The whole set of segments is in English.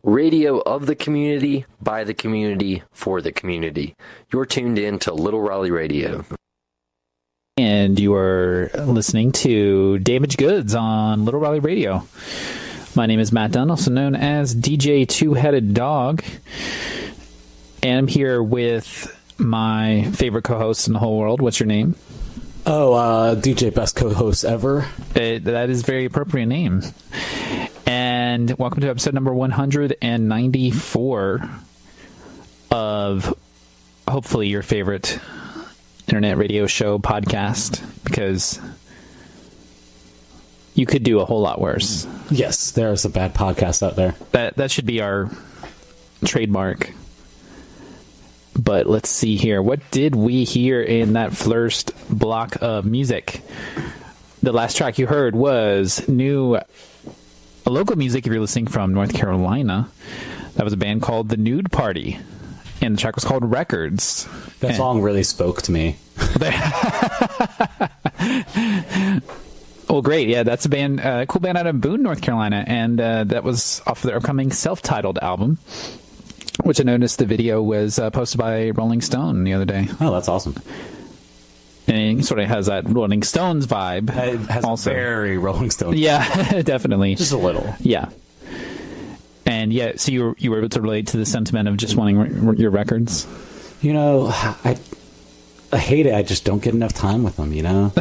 Radio of the community, by the community, for the community. You're tuned in to Little Raleigh Radio. And you are listening to Damaged Goods on Little Raleigh Radio. My name is Matt Dunn, also known as DJ Two-Headed Dog. And I'm here with my favorite co-host in the whole world. What's your name? DJ Best Co-Host Ever. That is a very appropriate name. And welcome to episode number 194 of hopefully your favorite internet radio show podcast, because you could do a whole lot worse. Yes, there are some bad podcasts out there. That should be our trademark. But let's see here. What did we hear in that first block of music? The last track you heard was local music if you're listening from North Carolina. That was a band called The Nude Party, and the track was called Records. That song really spoke to me. Well, great. Yeah, that's a band, cool band out of Boone, North Carolina, and that was off their upcoming self-titled album, which I noticed the video was posted by Rolling Stone the other day. Oh, that's awesome. And it sort of has that Rolling Stones vibe. It has also. Very Rolling Stones. Yeah, definitely. Just a little. Yeah. And yeah, so you were able to relate to the sentiment of just wanting your records? You know, I hate it. I just don't get enough time with them, you know?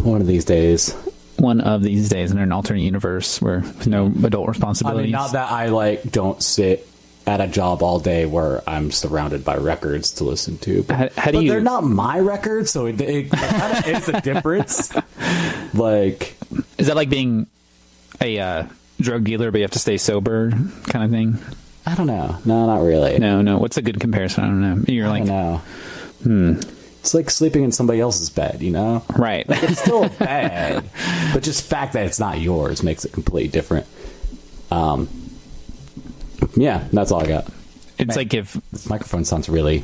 One of these days. One of these days in an alternate universe where no adult responsibilities. I mean, not that I, don't sit at a job all day where I'm surrounded by records to listen to. But they're not my records, so it kind of is a difference. Is that like being a drug dealer, but you have to stay sober kind of thing? I don't know. No, not really. No. What's a good comparison? I don't know. I don't know. It's like sleeping in somebody else's bed, you know? Right. It's still bad, but just the fact that it's not yours makes it completely different. Yeah, that's all I got. It's like if this microphone sounds really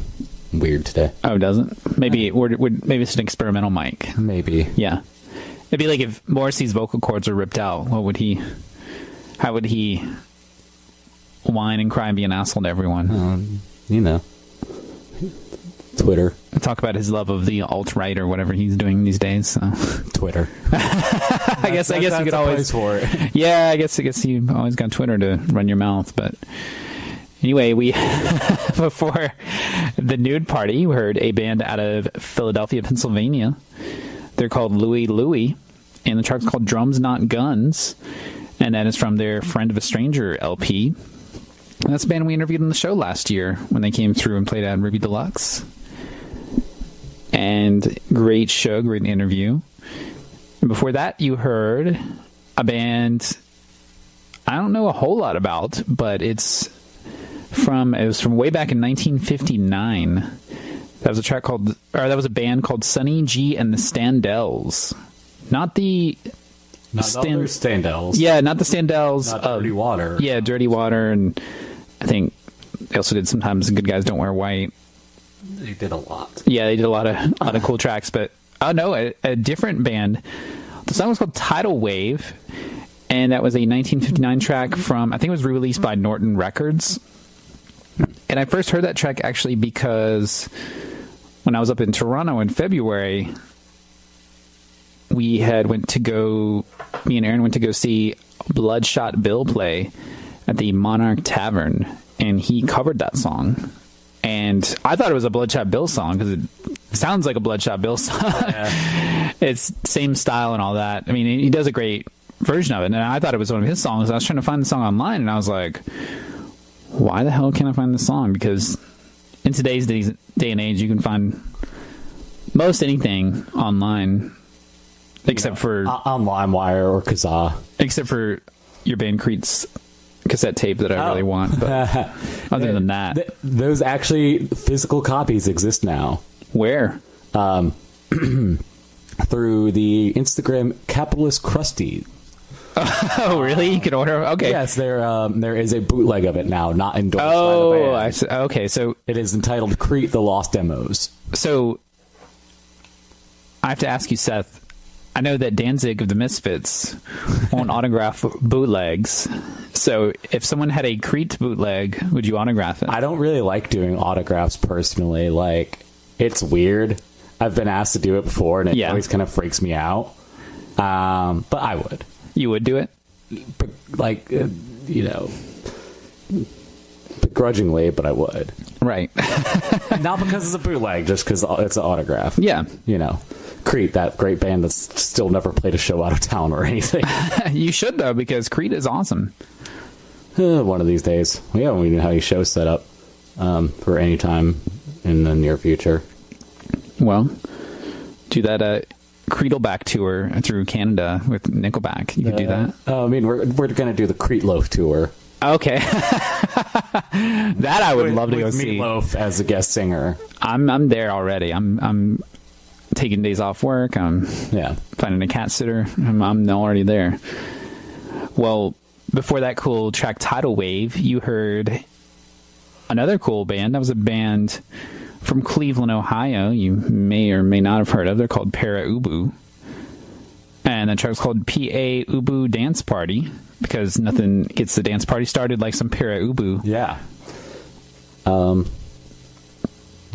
weird today. Oh, doesn't? Maybe maybe it's an experimental mic. Maybe. Yeah. It'd be like if Morrissey's vocal cords are ripped out. How would he whine and cry and be an asshole to everyone? Twitter. Talk about his love of the alt-right or whatever he's doing these days. So. Twitter. I guess you could always for it. Yeah, I guess you always got Twitter to run your mouth. But anyway, we before The Nude Party, we heard a band out of Philadelphia, Pennsylvania. They're called Louie Louie, and the track's called Drums Not Guns, and that is from their Friend of a Stranger LP. And that's a band we interviewed on the show last year when they came through and played at Ruby Deluxe. And great show, great interview. And before that, you heard a band I don't know a whole lot about, but it was from way back in 1959. That was a band called Sonny G and the Standells. Not the other Standells. Yeah, not the Standells. Not Dirty Water. Yeah, Dirty Water, and I think they also did sometimes Good Guys Don't Wear White. They did a lot. Yeah, they did a lot of cool tracks, but a different band. The song was called Tidal Wave, and that was a 1959 track from, I think it was re-released by Norton Records. And I first heard that track actually because when I was up in Toronto in February, me and Aaron went to go see Bloodshot Bill play at the Monarch Tavern, and he covered that song. And I thought it was a Bloodshot Bill song because it sounds like a Bloodshot Bill song. Yeah. It's same style and all that. I mean, he does a great version of it, and I thought it was one of his songs. I was trying to find the song online, and I was like, why the hell can't I find this song? Because in today's day and age, you can find most anything online, except for on LimeWire or Kazaa. Except for your band Creed's cassette tape that I really want. But other than that, those actually physical copies exist now. Where? Through the Instagram Capitalist Krusty. Oh, really? You can order? Okay. Yes, there is a bootleg of it now, not endorsed by the band. I see. Okay, so it is entitled "Creed: The Lost Demos." So I have to ask you, Seth, I know that Danzig of the Misfits won't autograph bootlegs. So if someone had a Crete bootleg, would you autograph it? I don't really like doing autographs personally. Like, it's weird. I've been asked to do it before, and it always kind of freaks me out. But I would. You would do it? Like, begrudgingly, but I would. Right. Not because it's a bootleg, just because it's an autograph. Yeah. Crete, that great band that's still never played a show out of town or anything. You should, though, because Crete is awesome. One of these days. We haven't even had any shows set up for any time in the near future. Well, do that Creedleback tour through Canada with Nickelback. You could do that. I mean, we're going to do the Crete Loaf tour. Okay. That I would love to go see. Meatloaf as a guest singer. I'm there already. I'm taking days off work. I'm finding a cat sitter. I'm already there. Well, before that cool track Tidal Wave, you heard another cool band. That was a band from Cleveland, Ohio. You may or may not have heard of. They're called Para Ubu. And the track's called P.A. Ubu Dance Party, because nothing gets the dance party started like some Para Ubu. Yeah.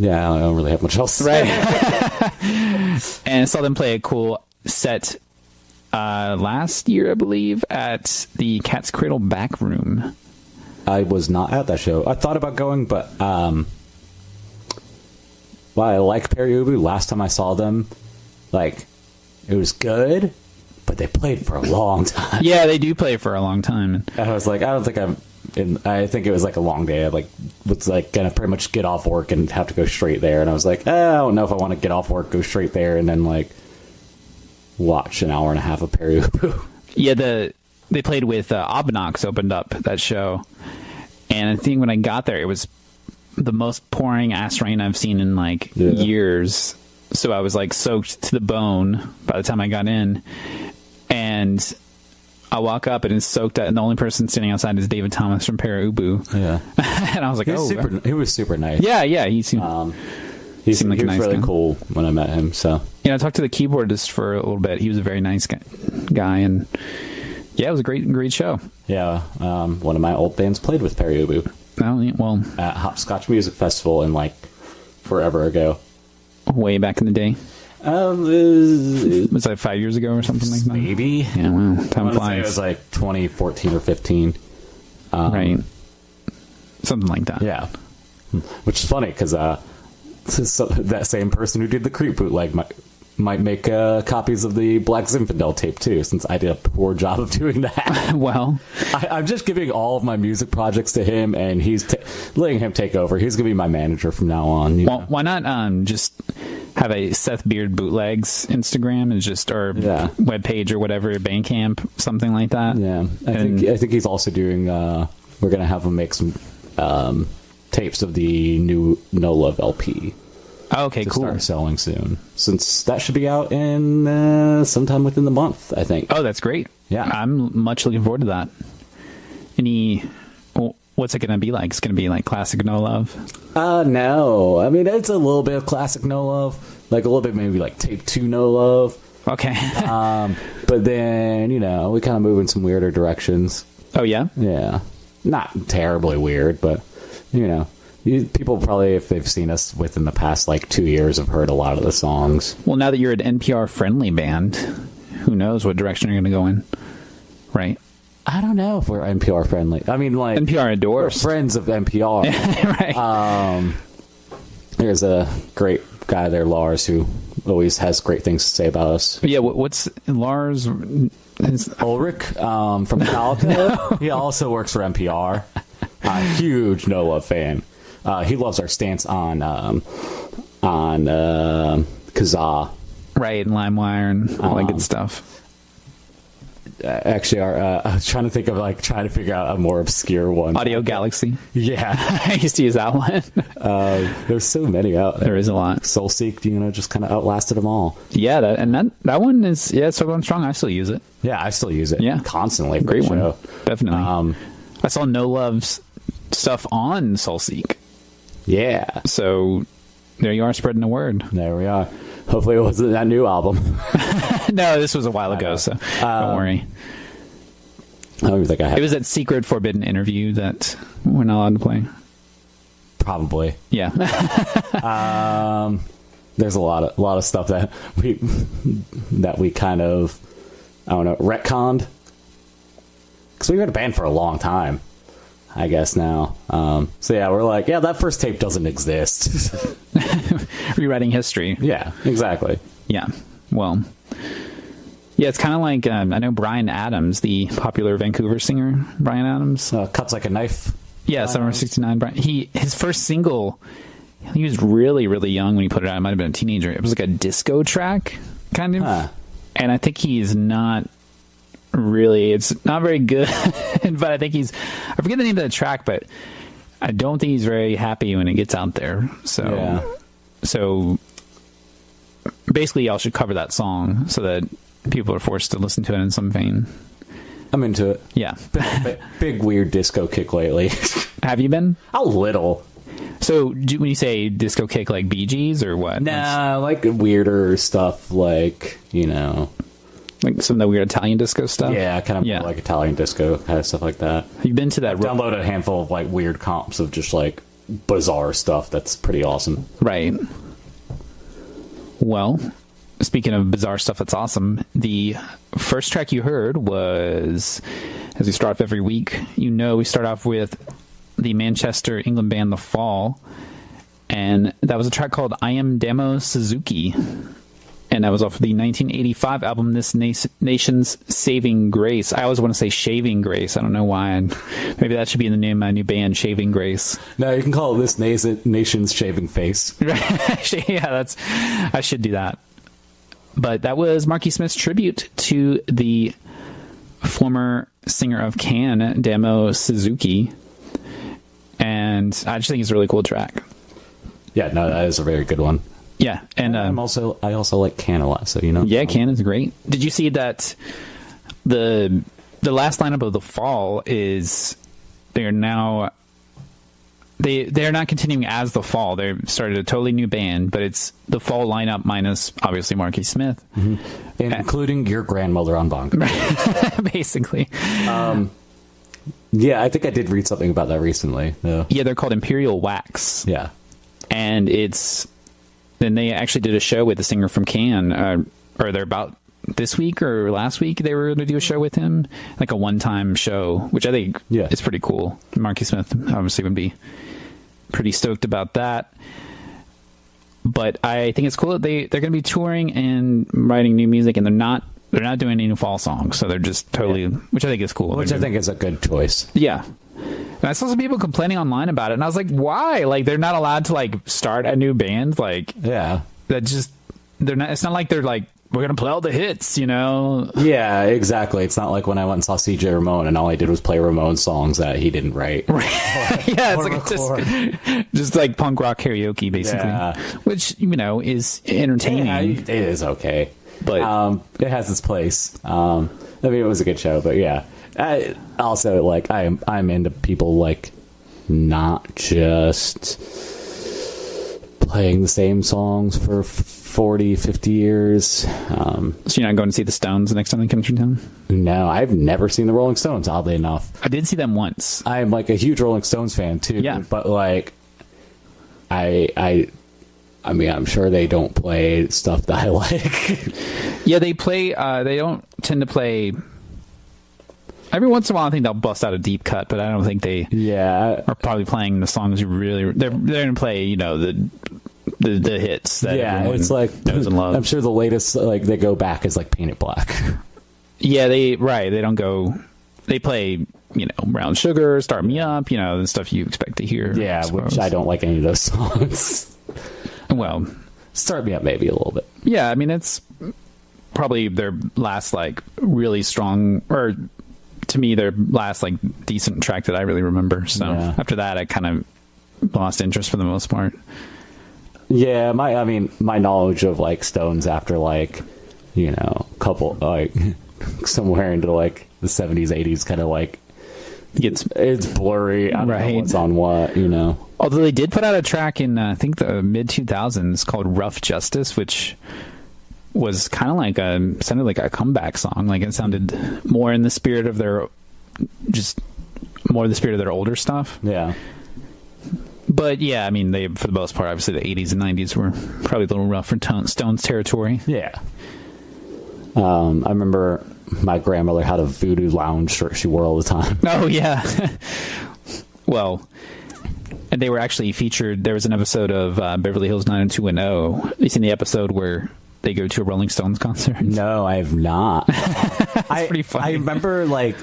Yeah, I don't really have much else. Right. And I saw them play a cool set last year, I believe, at the Cat's Cradle Back Room. I was not at that show. I thought about going, but I like Para Ubu. Last time I saw them, like, it was good, but they played for a long time. Yeah, they do play for a long time. I was like, I don't think I think it was like a long day. I was like gonna pretty much get off work and have to go straight there. And I was like, I don't know if I want to get off work, go straight there, and then like watch an hour and a half of Para Ubu. Yeah, they played with Obnox opened up that show, and I think when I got there, it was the most pouring ass rain I've seen in like years. So I was like soaked to the bone by the time I got in, and I walk up and it's soaked out, and the only person standing outside is David Thomas from Para Ubu. Yeah. And I was like, he was super nice. Yeah, he seemed he was really guy. Cool when I met him. So I talked to the keyboardist for a little bit. He was a very nice guy, and it was a great show. Yeah, one of my old bands played with Para Ubu. Oh, well, at Hopscotch Music Festival in like forever ago, way back in the day. Was that 5 years ago or something like that? Maybe. Yeah, wow. Time flies. It was like 2014 or 15. Right. Something like that. Yeah. Which is funny because that same person who did the Creep bootleg might make copies of the Black Zinfandel tape too, since I did a poor job of doing that. Well, I'm just giving all of my music projects to him, and he's letting him take over. He's gonna be my manager from now on. Well, why not just have a Seth Beard bootlegs Instagram and or webpage or whatever, Bandcamp, something like that. Yeah, I think he's also doing. We're gonna have him make some tapes of the new No Love LP. Oh, okay, to cool. Start selling soon, since that should be out in sometime within the month, I think. Oh, that's great. Yeah, I'm much looking forward to that. What's it going to be like? It's going to be like classic No Love? No. I mean, it's a little bit of classic No Love, like a little bit maybe like tape 2 No Love. Okay. But then, we kind of move in some weirder directions. Oh, yeah? Yeah. Not terribly weird, but, people probably, if they've seen us within the past, 2 years, have heard a lot of the songs. Well, now that you're an NPR-friendly band, who knows what direction you're going to go in, right? I don't know if we're NPR-friendly. I mean, NPR endorsed. We're friends of NPR. Right. There's a great guy there, Lars, who always has great things to say about us. Yeah, what's Lars? Ulrich from Metallica. No. He also works for NPR. A huge No Love fan. He loves our stance on Kazaa. Right, and LimeWire and all that good stuff. Actually, I was trying to think of trying to figure out a more obscure one. Audio Galaxy. Yeah, I used to use that one. There's so many out there. There is a lot. Soulseek, just kind of outlasted them all. Yeah, that one is so going strong. I still use it. Yeah, I still use it. Yeah, constantly. Great one, definitely. I saw No Love's stuff on Soulseek. Yeah. So there you are, spreading the word. There we are. Hopefully it wasn't that new album. No, this was a while ago, so don't worry. I don't even think I have. It was that secret forbidden interview that we're not allowed to play. Probably. Yeah. There's a lot of stuff that we kind of, I don't know, retconned. Because we were in a band for a long time, I guess now. So yeah, we're like, yeah, that first tape doesn't exist. Rewriting history. Yeah, exactly. Yeah. Well, yeah, it's kind of like, I know Bryan Adams, the popular Vancouver singer, Bryan Adams. Cuts Like a Knife. Yeah, Summer of '69. His first single, he was really, really young when he put it out. It might have been a teenager. It was like a disco track, kind of. Huh. And I think he's not really, it's not very good. But I think I forget the name of the track, but I don't think he's very happy when it gets out there. So basically, y'all should cover that song so that people are forced to listen to it in some vein. I'm into it. Yeah. Big weird disco kick lately. Have you been? A little. So when you say disco kick, like Bee Gees or what? Nah, like weirder stuff, like, like some of the weird Italian disco stuff? Yeah, kind of more like Italian disco, kind of stuff like that. Have you been to that? Downloaded a handful of like weird comps of just like bizarre stuff that's pretty awesome. Right. Well, speaking of bizarre stuff that's awesome, the first track you heard was, as we start off every week, we start off with the Manchester, England band The Fall, and that was a track called I Am Damo Suzuki, and that was off the 1985 album This Nation's Saving Grace. I always want to say Shaving Grace. I don't know why. Maybe that should be in the name of my new band, Shaving Grace. No, you can call it This Nation's Shaving Face. Yeah, I should do that. But that was Marky Smith's tribute to the former singer of Can, Damo Suzuki. And I just think it's a really cool track. Yeah, no, that is a very good one. Yeah, and I also like Can a lot, so Yeah, Can is great. Did you see that the last lineup of The Fall is they're not continuing as The Fall. They started a totally new band, but it's The Fall lineup minus obviously Marky Smith, and including your grandmother on bong. Basically. Yeah, I think I did read something about that recently. Yeah, they're called Imperial Wax. Yeah, and then they actually did a show with the singer from Can, or they're about this week or last week they were going to do a show with him, like a one-time show, which I think is pretty cool. Marky Smith obviously would be pretty stoked about that. But I think it's cool that they're going to be touring and writing new music, and they're not doing any new fall songs, so they're just totally, which I think is cool. Which I think is a good choice. Yeah. And I saw some people complaining online about it, and I was like, why? Like, they're not allowed to, like, start a new band? Like, yeah. It's not like they're like, we're going to play all the hits, Yeah, exactly. It's not like when I went and saw CJ Ramone and all I did was play Ramone songs that he didn't write. Yeah, it's like just like punk rock karaoke, basically. Yeah. Which, is entertaining. Yeah, it is okay. But it has its place. I mean, it was a good show, but yeah. I also, like, I'm into people, like, not just playing the same songs for 40, 50 years. So you're not going to see the Stones the next time they come through town? No, I've never seen the Rolling Stones, oddly enough. I did see them once. I'm, like, a huge Rolling Stones fan, too. Yeah. But, like, I mean, I'm sure they don't play stuff that I like. Yeah, they play, they don't tend to play... Every once in a while, I think they'll bust out a deep cut, but I don't think they are probably playing the songs you really... They're going to play, the hits that it's like knows and loves. I'm sure the latest, like, they go back is, like, Paint It Black. Yeah, they don't go... They play, Brown Sugar, Start Me Up, the stuff you expect to hear. Yeah, which I don't like any of those songs. Well... Start Me Up maybe a little bit. Yeah, I mean, it's probably their last, like, really strong... or to me, their last, like, decent track that I really remember. So after that, I kind of lost interest for the most part. Yeah, my knowledge of, like, Stones after, like, couple, like, somewhere into, like, the 70s, 80s kind of, like, it's blurry. I don't know what's on what, you know. Although they did put out a track in, I think, the mid-2000s called Rough Justice, which was kind of like sounded like a comeback song. Like, it sounded more in the spirit of their older stuff. Yeah. But yeah, I mean, they, for the most part, obviously the 80s and 90s were probably a little rough for Stones territory. Yeah. I remember my grandmother had a Voodoo Lounge shirt she wore all the time. Oh, yeah. Well, and they were actually featured. There was an episode of Beverly Hills 90210. You seen the episode where they go to a Rolling Stones concert? No, I have not. It's pretty funny. I remember, like,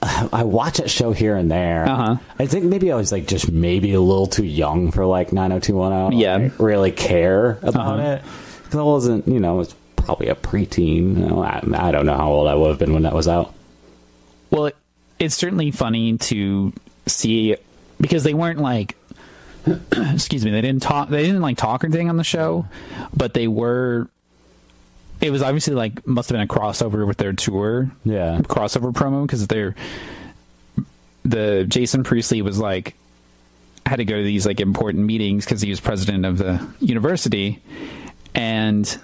I watch that show here and there. Uh-huh. I think maybe I was, like, just maybe a little too young for, like, 90210. Yeah. I really care about it. Because I wasn't, you know, it's probably a preteen. You know, I don't know how old I would have been when that was out. Well, it's certainly funny to see, because they weren't like, excuse me, they didn't talk or anything on the show, but they were, it was obviously like, must have been a crossover with their tour. Yeah. Crossover promo, because the Jason Priestley was like, had to go to these like important meetings because he was president of the university, and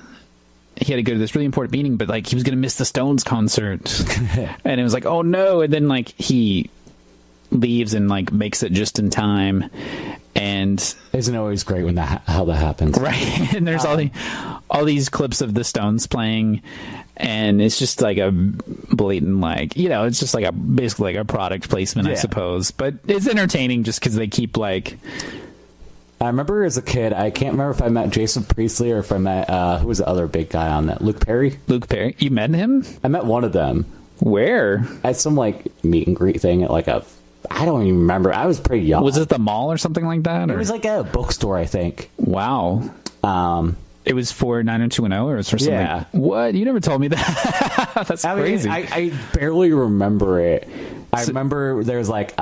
he had to go to this really important meeting, but like he was going to miss the Stones concert. And it was like, oh no. And then like he leaves and like makes it just in time. And isn't it always great when how that happens? Right. And there's all these clips of the Stones playing, and it's just like a blatant, like, you know, it's just like basically like a product placement, I suppose. But it's entertaining just because they keep like, I remember as a kid, I can't remember if I met Jason Priestley or if I met, who was the other big guy on that? Luke Perry? Luke Perry? You met him? I met one of them. Where? At some, like, meet and greet thing at, like, I don't even remember. I was pretty young. Was it the mall or something like that? Or? It was, like, a bookstore, I think. Wow. It was for 90210, or it was for something? Yeah. What? You never told me that. That's crazy. I barely remember it. I remember there was like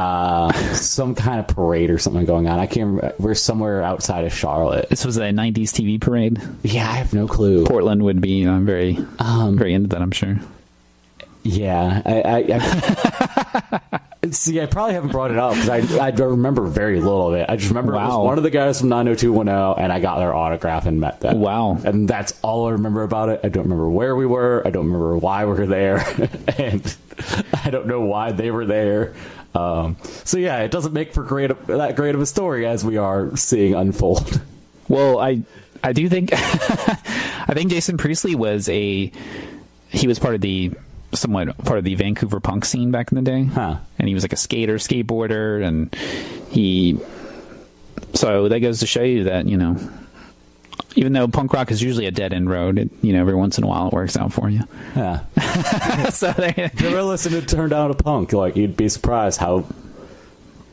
some kind of parade or something going on. I can't remember. We're somewhere outside of Charlotte. This was a 90s TV parade? Yeah, I have no clue. Portland would be very into that, I'm sure. Yeah. See, I probably haven't brought it up because I don't remember very little of it. I just remember it was one of the guys from 90210, and I got their autograph and met them. Wow. And that's all I remember about it. I don't remember where we were. I don't remember why we were there. And I don't know why they were there. So, yeah, it doesn't make for that great of a story as we are seeing unfold. Well, I do think... I think Jason Priestley was he was somewhat part of the Vancouver punk scene back in the day. Huh. And he was like a skateboarder, and so that goes to show you that, you know, even though punk rock is usually a dead-end road, you know, every once in a while it works out for you. Yeah. So if you ever listen to Turn Down a Punk, like, you'd be surprised how,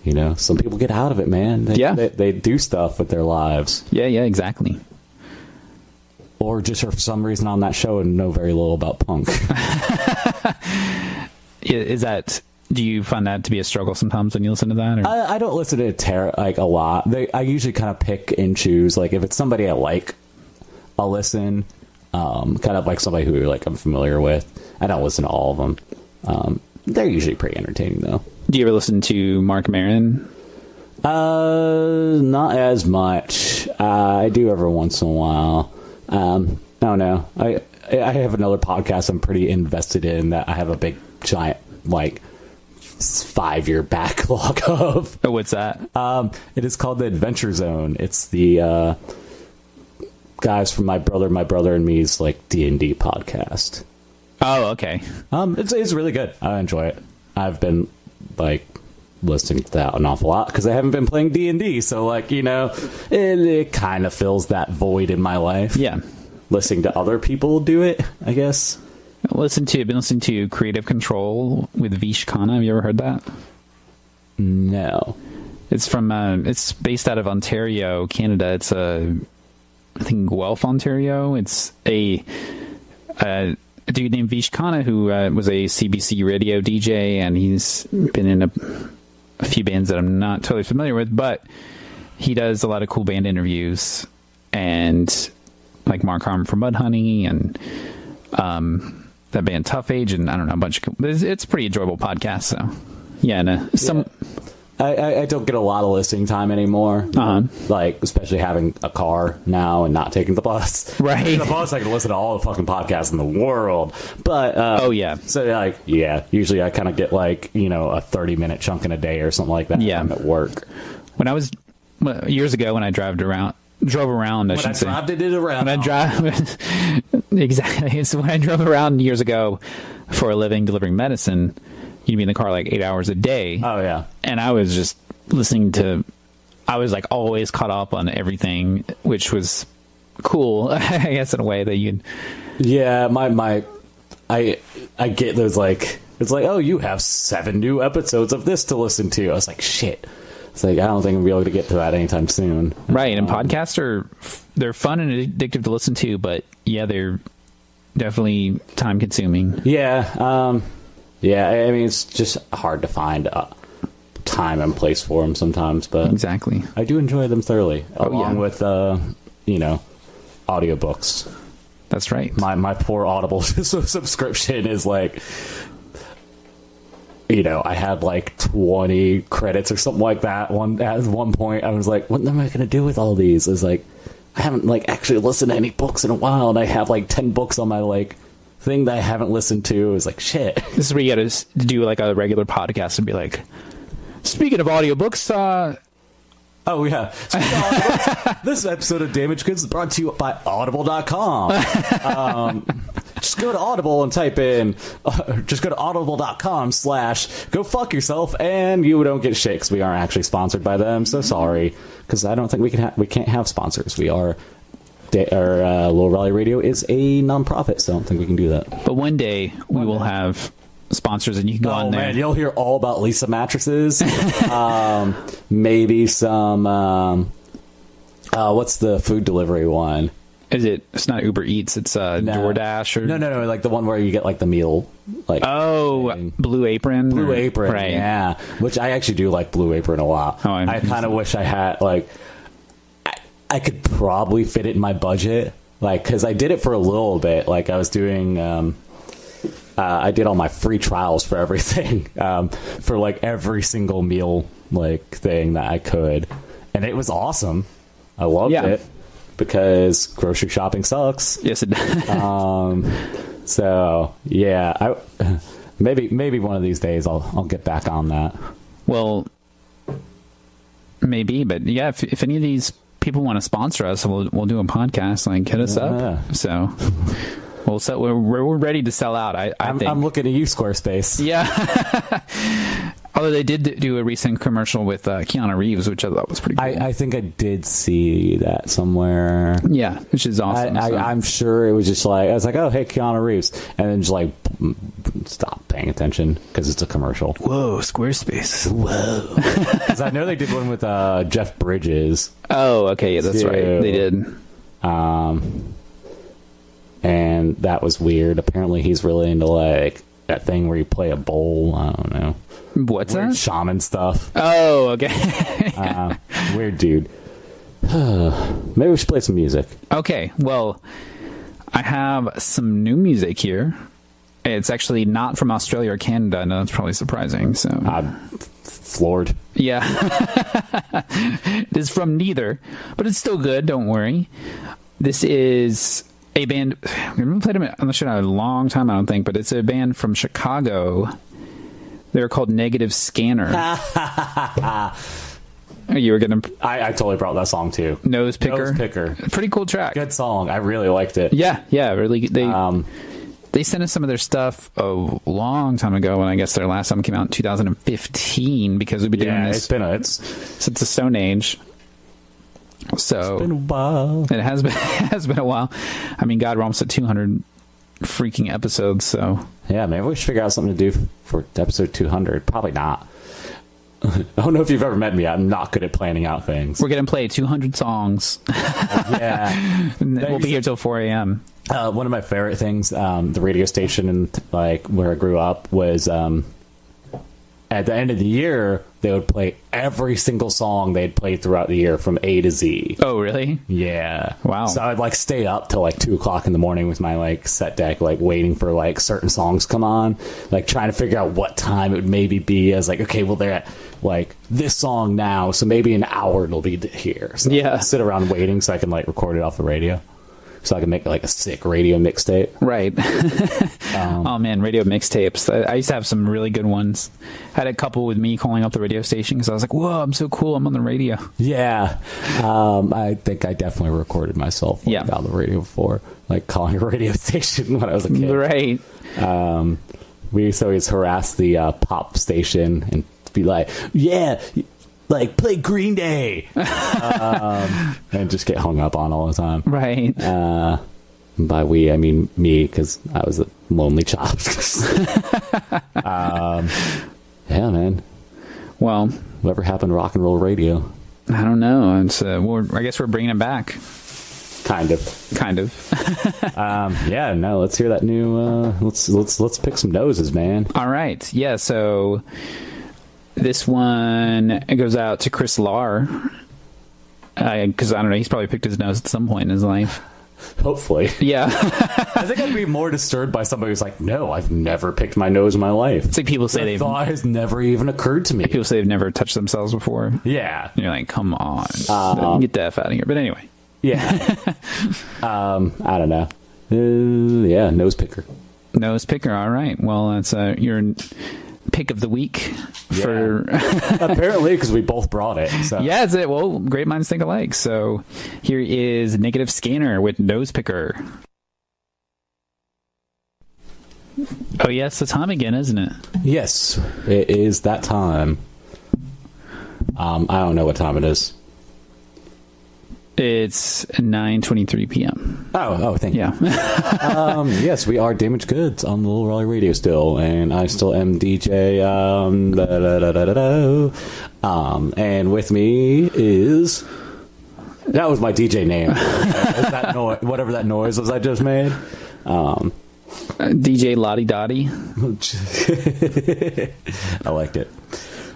you know, some people get out of it, man. They do stuff with their lives. Yeah, exactly. Or just for some reason on that show and know very little about punk. Do you find that to be a struggle sometimes when you listen to that? Or? I don't listen to it like a lot. I usually kind of pick and choose. Like, if it's somebody I like, I'll listen. Kind of like somebody who like I'm familiar with. I don't listen to all of them. They're usually pretty entertaining, though. Do you ever listen to Mark Maron? Not as much. I do every once in a while. I don't know. I have another podcast I'm pretty invested in that I have a big giant like 5-year backlog of. Oh, what's that? It is called The Adventure Zone. It's the guys from my brother and me's like D&D podcast. Oh, okay. It's really good. I enjoy it. I've been like listening to that an awful lot because I haven't been playing D&D, so like, you know, it kind of fills that void in my life. Yeah, listening to other people do it, I guess. I've been listening to Creative Control with Vish Khanna. Have you ever heard that? No. It's from it's based out of Ontario, Canada. It's I think Guelph, Ontario. It's a dude named Vish Khanna who was a CBC radio DJ, and he's been in a few bands that I'm not totally familiar with, but he does a lot of cool band interviews, and like Mark Harmon from Mudhoney, and that band Tough Age, and I don't know, a bunch of cool, it's a pretty enjoyable podcast. So Yeah, no. I don't get a lot of listening time anymore. Like, especially having a car now and not taking the bus. Right. Taking the bus, I can listen to all the fucking podcasts in the world. But oh yeah. So like, yeah. Usually I kind of get like, you know, a 30-minute chunk in a day or something like that. Yeah. I'm at work. When I was years ago, when I drove around. Exactly. So when I drove around years ago for a living delivering medicine, you'd be in the car like 8 hours a day. Oh yeah. And I was just listening to, I was like always caught up on everything, which was cool, I guess, in a way that you'd. Yeah, I get those, like, it's like, oh, you have 7 new episodes of this to listen to. I was like, shit. It's like, I don't think I'm going to be able to get to that anytime soon. Right, and podcasts they're fun and addictive to listen to, but yeah, they're definitely time consuming. Yeah, yeah. I mean, it's just hard to find time and place for them sometimes, but exactly, I do enjoy them thoroughly, along yeah. with you know, audiobooks. That's right. My poor Audible subscription is like, you know, I had like 20 credits or something like that. At one point, I was like, what am I going to do with all these? It's like, I haven't like actually listened to any books in a while, and I have like 10 books on my like thing that I haven't listened to. It's like, shit. This is where you got to do like a regular podcast and be like, speaking of audiobooks, oh yeah. Speaking of audiobooks, this episode of Damage Goods is brought to you by Audible.com. Just go to Audible and type in, just go to audible.com/go fuck yourself, and you don't get shit, because we aren't actually sponsored by them. So sorry, because I don't think we can't have sponsors. We are, our Low Raleigh Radio is a non-profit, so I don't think we can do that. But one day we will have sponsors, and you can go on there. Oh man, you'll hear all about Lisa mattresses. Maybe some. What's the food delivery one? It's not Uber Eats, it's DoorDash or no, like the one where you get like the meal, like Blue Apron. Right? Yeah, which I actually do like Blue Apron a lot. I kind of wish I had, like, I could probably fit it in my budget, like, because I did it for a little bit. Like, I was doing I did all my free trials for everything, for like every single meal like thing that I could, and it was awesome. I loved it. Because grocery shopping sucks. Yes, it does. So yeah, maybe one of these days I'll get back on that. Well, maybe, but yeah, if any of these people want to sponsor us, we'll do a podcast. Like, hit us up. So we're ready to sell out. I think I'm looking at you, Squarespace. Yeah. Although they did do a recent commercial with Keanu Reeves, which I thought was pretty cool. I think I did see that somewhere. Yeah, which is awesome. I'm sure it was just like, I was like, oh, hey, Keanu Reeves. And then just like, stop paying attention because it's a commercial. Whoa, Squarespace. Whoa. Because I know they did one with Jeff Bridges. Oh, okay. Yeah, that's right. They did. And that was weird. Apparently he's really into like that thing where you play a bowl. I don't know. What's weird that? Shaman stuff. Oh, okay. Weird dude. Maybe we should play some music. Okay, well, I have some new music here. It's actually not from Australia or Canada. I know that's probably surprising. So I'm floored. Yeah. It is from neither, but it's still good. Don't worry. This is a band. We haven't played them in a long time, I don't think, but it's a band from Chicago. They're called Negative Scanner. You were gonna. I totally brought that song too. Nose Picker. Nose Picker. Pretty cool track. Good song. I really liked it. Yeah. Really. They sent us some of their stuff a long time ago, when I guess their last album came out in 2015. Because we've been doing this. Since the Stone Age. So it's been a while. It has been a while. I mean, God, we're almost at 200 freaking episodes. So yeah, maybe we should figure out something to do for episode 200. Probably not. I don't know if you've ever met me. I'm not good at planning out things. We're gonna play 200 songs. Yeah, we'll be here till 4 a.m. One of my favorite things, the radio station and like where I grew up was at the end of the year, they would play every single song they'd played throughout the year from A to Z. Oh, really? Yeah. Wow. So I'd like stay up till like 2:00 in the morning with my like set deck, like waiting for like certain songs come on, like trying to figure out what time it would maybe be. I was like, okay, well they're at like this song now, so maybe an hour it'll be here. So yeah. I sit around waiting so I can like record it off the radio. So I can make like a sick radio mixtape. Right. Oh man, radio mixtapes. I used to have some really good ones. Had a couple with me calling up the radio station because I was like, "Whoa, I'm so cool! I'm on the radio." Yeah, I think I definitely recorded myself on the radio before, like calling a radio station when I was a kid. Right. We used to always harass the pop station and be like, "Yeah, like play Green Day," and just get hung up on all the time. Right. By we, I mean me, because I was a lonely child. Yeah, man. Well, whatever happened to rock and roll radio? I don't know. It's I guess we're bringing it back. Kind of. Yeah. No. Let's hear that new. Let's pick some noses, man. All right. Yeah. So this one, it goes out to Chris Lahr. Because I don't know, he's probably picked his nose at some point in his life. Hopefully. Yeah. I think I'd be more disturbed by somebody who's like, no, I've never picked my nose in my life. It's like people say the thought has never even occurred to me. People say they've never touched themselves before. Yeah. And you're like, come on. Get the F out of here. But anyway. Yeah. I don't know. Yeah, nose picker. Nose picker. All right. Well, that's your pick of the week for apparently, because we both brought it. So. Yeah, that's it. Well, great minds think alike. So here is Negative Scanner with Nose Picker. Oh yeah, it's the time again, isn't it? Yes, it is that time. I don't know what time it is. It's 9:23 p.m. Oh, thank you. Yeah. Yes, we are Damaged Goods on the Little Raleigh Radio still, and I still am DJ. And with me is that was my DJ name. Is that whatever that noise was I just made. DJ Lottie Dottie. I liked it.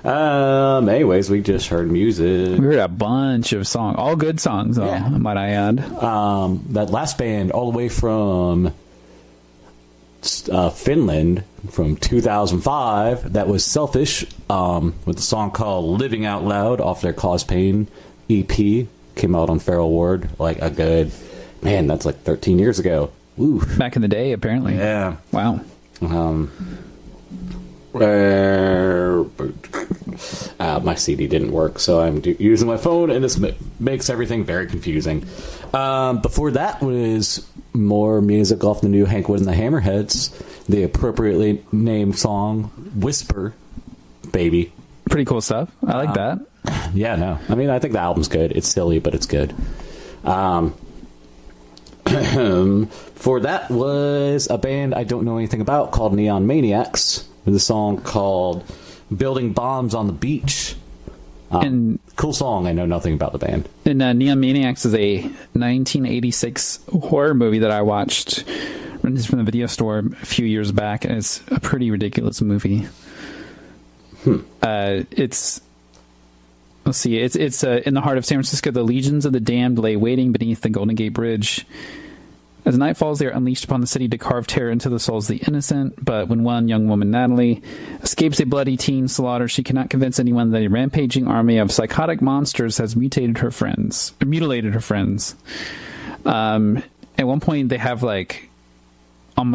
Anyways, we just heard music. We heard a bunch of songs, all good songs, though, might I add. That last band, all the way from Finland, from 2005, that was Selfish, with a song called Living Out Loud off their Cause Pain EP, came out on Feral Ward, like a good, man, that's like 13 years ago. Ooh. Back in the day, apparently. Yeah. Wow. My CD didn't work, so I'm using my phone, and this makes everything very confusing. Before that was more music off the new Hank Wood and the Hammerheads, the appropriately named song Whisper Baby. Pretty cool stuff. I like that. Yeah, no. I mean, I think the album's good. It's silly, but it's good. For that was a band I don't know anything about called Neon Maniacs, with a song called Building Bombs on the Beach. And cool song. I know nothing about the band. And Neon Maniacs is a 1986 horror movie that I watched rented from the video store a few years back, and it's a pretty ridiculous movie. It's let's see, it's in the heart of San Francisco. The legions of the damned lay waiting beneath the Golden Gate Bridge. As night falls, they are unleashed upon the city to carve terror into the souls of the innocent. But when one young woman, Natalie, escapes a bloody teen slaughter, she cannot convince anyone that a rampaging army of psychotic monsters has mutilated her friends. At one point, they have like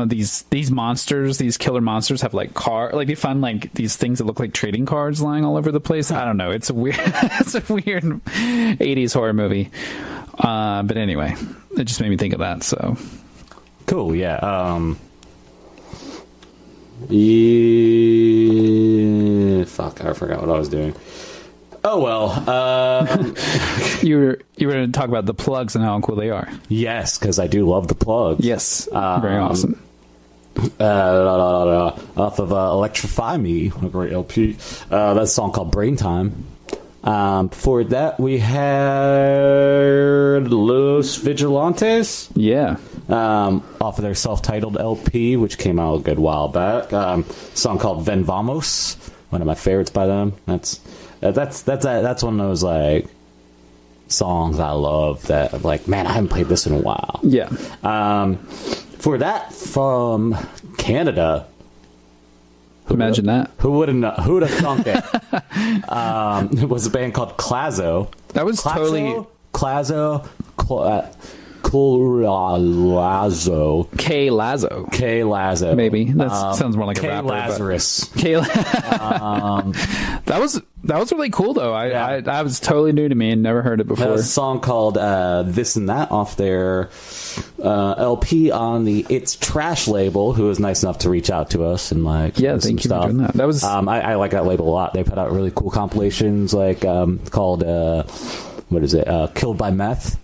these monsters, these killer monsters have like they find like these things that look like trading cards lying all over the place. I don't know. It's a weird 80s horror movie. But anyway, it just made me think of that. So cool. Yeah. Fuck, I forgot what I was doing. Oh well. you were going to talk about the plugs and how cool they are. Yes, because I do love the plugs. Yes, very awesome. Off of Electrify Me, a great LP. That's a song called Brain Time. Before that, we had Los Vigilantes. Yeah. Off of their self-titled LP, which came out a good while back. A song called Ven Vamos. one of my favorites by them. That's one of those like songs I love that like, man, I haven't played this in a while. Yeah. For that, from Canada. Imagine that. Who would have thunk it? It was a band called Clazo. That was Clazo? totally Lazo. K Lazo. Maybe that sounds more like a rapper. Lazarus. That was really cool though. I was totally new to me and never heard it before. There's a song called This and That off their LP on the It's Trash label, who was nice enough to reach out to us and like thank you for doing that. That was I like that label a lot. They put out really cool compilations like called what is it? Killed by Meth.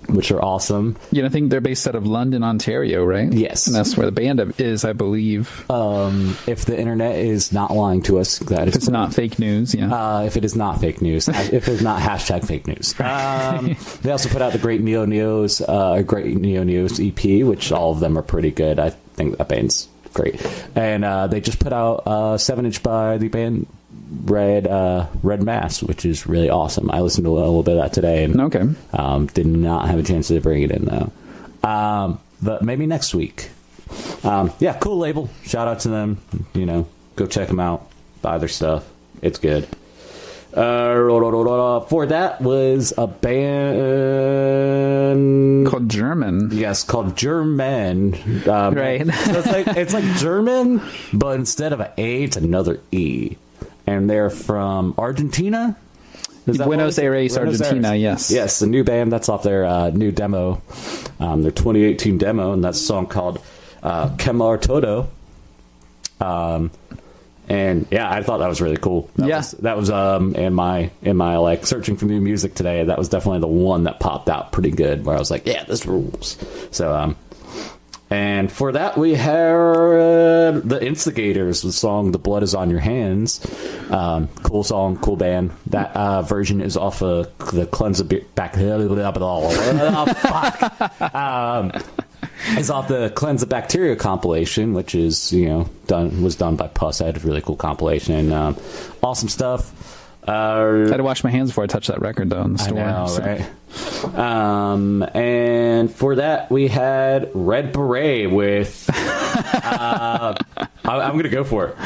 Which are awesome. I think they're based out of London, Ontario, right? Yes. And that's where the band is, I believe. If the internet is not lying to us, that is it's not fake news, if it is not fake news, if it's not hashtag fake news. They also put out the Great Neo Neos EP, which all of them are pretty good. I think that band's great. And they just put out a 7-inch by the band Red Mass, which is really awesome. I listened to a little bit of that today, and okay. Did not have a chance to bring it in though. But maybe next week. Cool label. Shout out to them. Go check them out. Buy their stuff. It's good. For that was a band called German. Yes, called German. Right. So it's like German, but instead of an A, it's another E. And they're from Argentina. Buenos Aires, Argentina. Yes. Yes, the new band that's off their new demo, their 2018 demo, and that's a song called Quemar Todo. And yeah, I thought that was really cool. That was in my like searching for new music today. That was definitely the one that popped out pretty good. Where I was like, yeah, this rules. So and for that we heard the Instigators, the song "The Blood Is on Your Hands." Cool song, cool band. That version is off of the Cleanse Back. It's off the Cleanse the Bacteria compilation, which is was done by Pusshead. Really cool compilation. Awesome stuff. I had to wash my hands before I touched that record though in the store. I know, right? And for that we had Red Beret with I'm gonna go for it.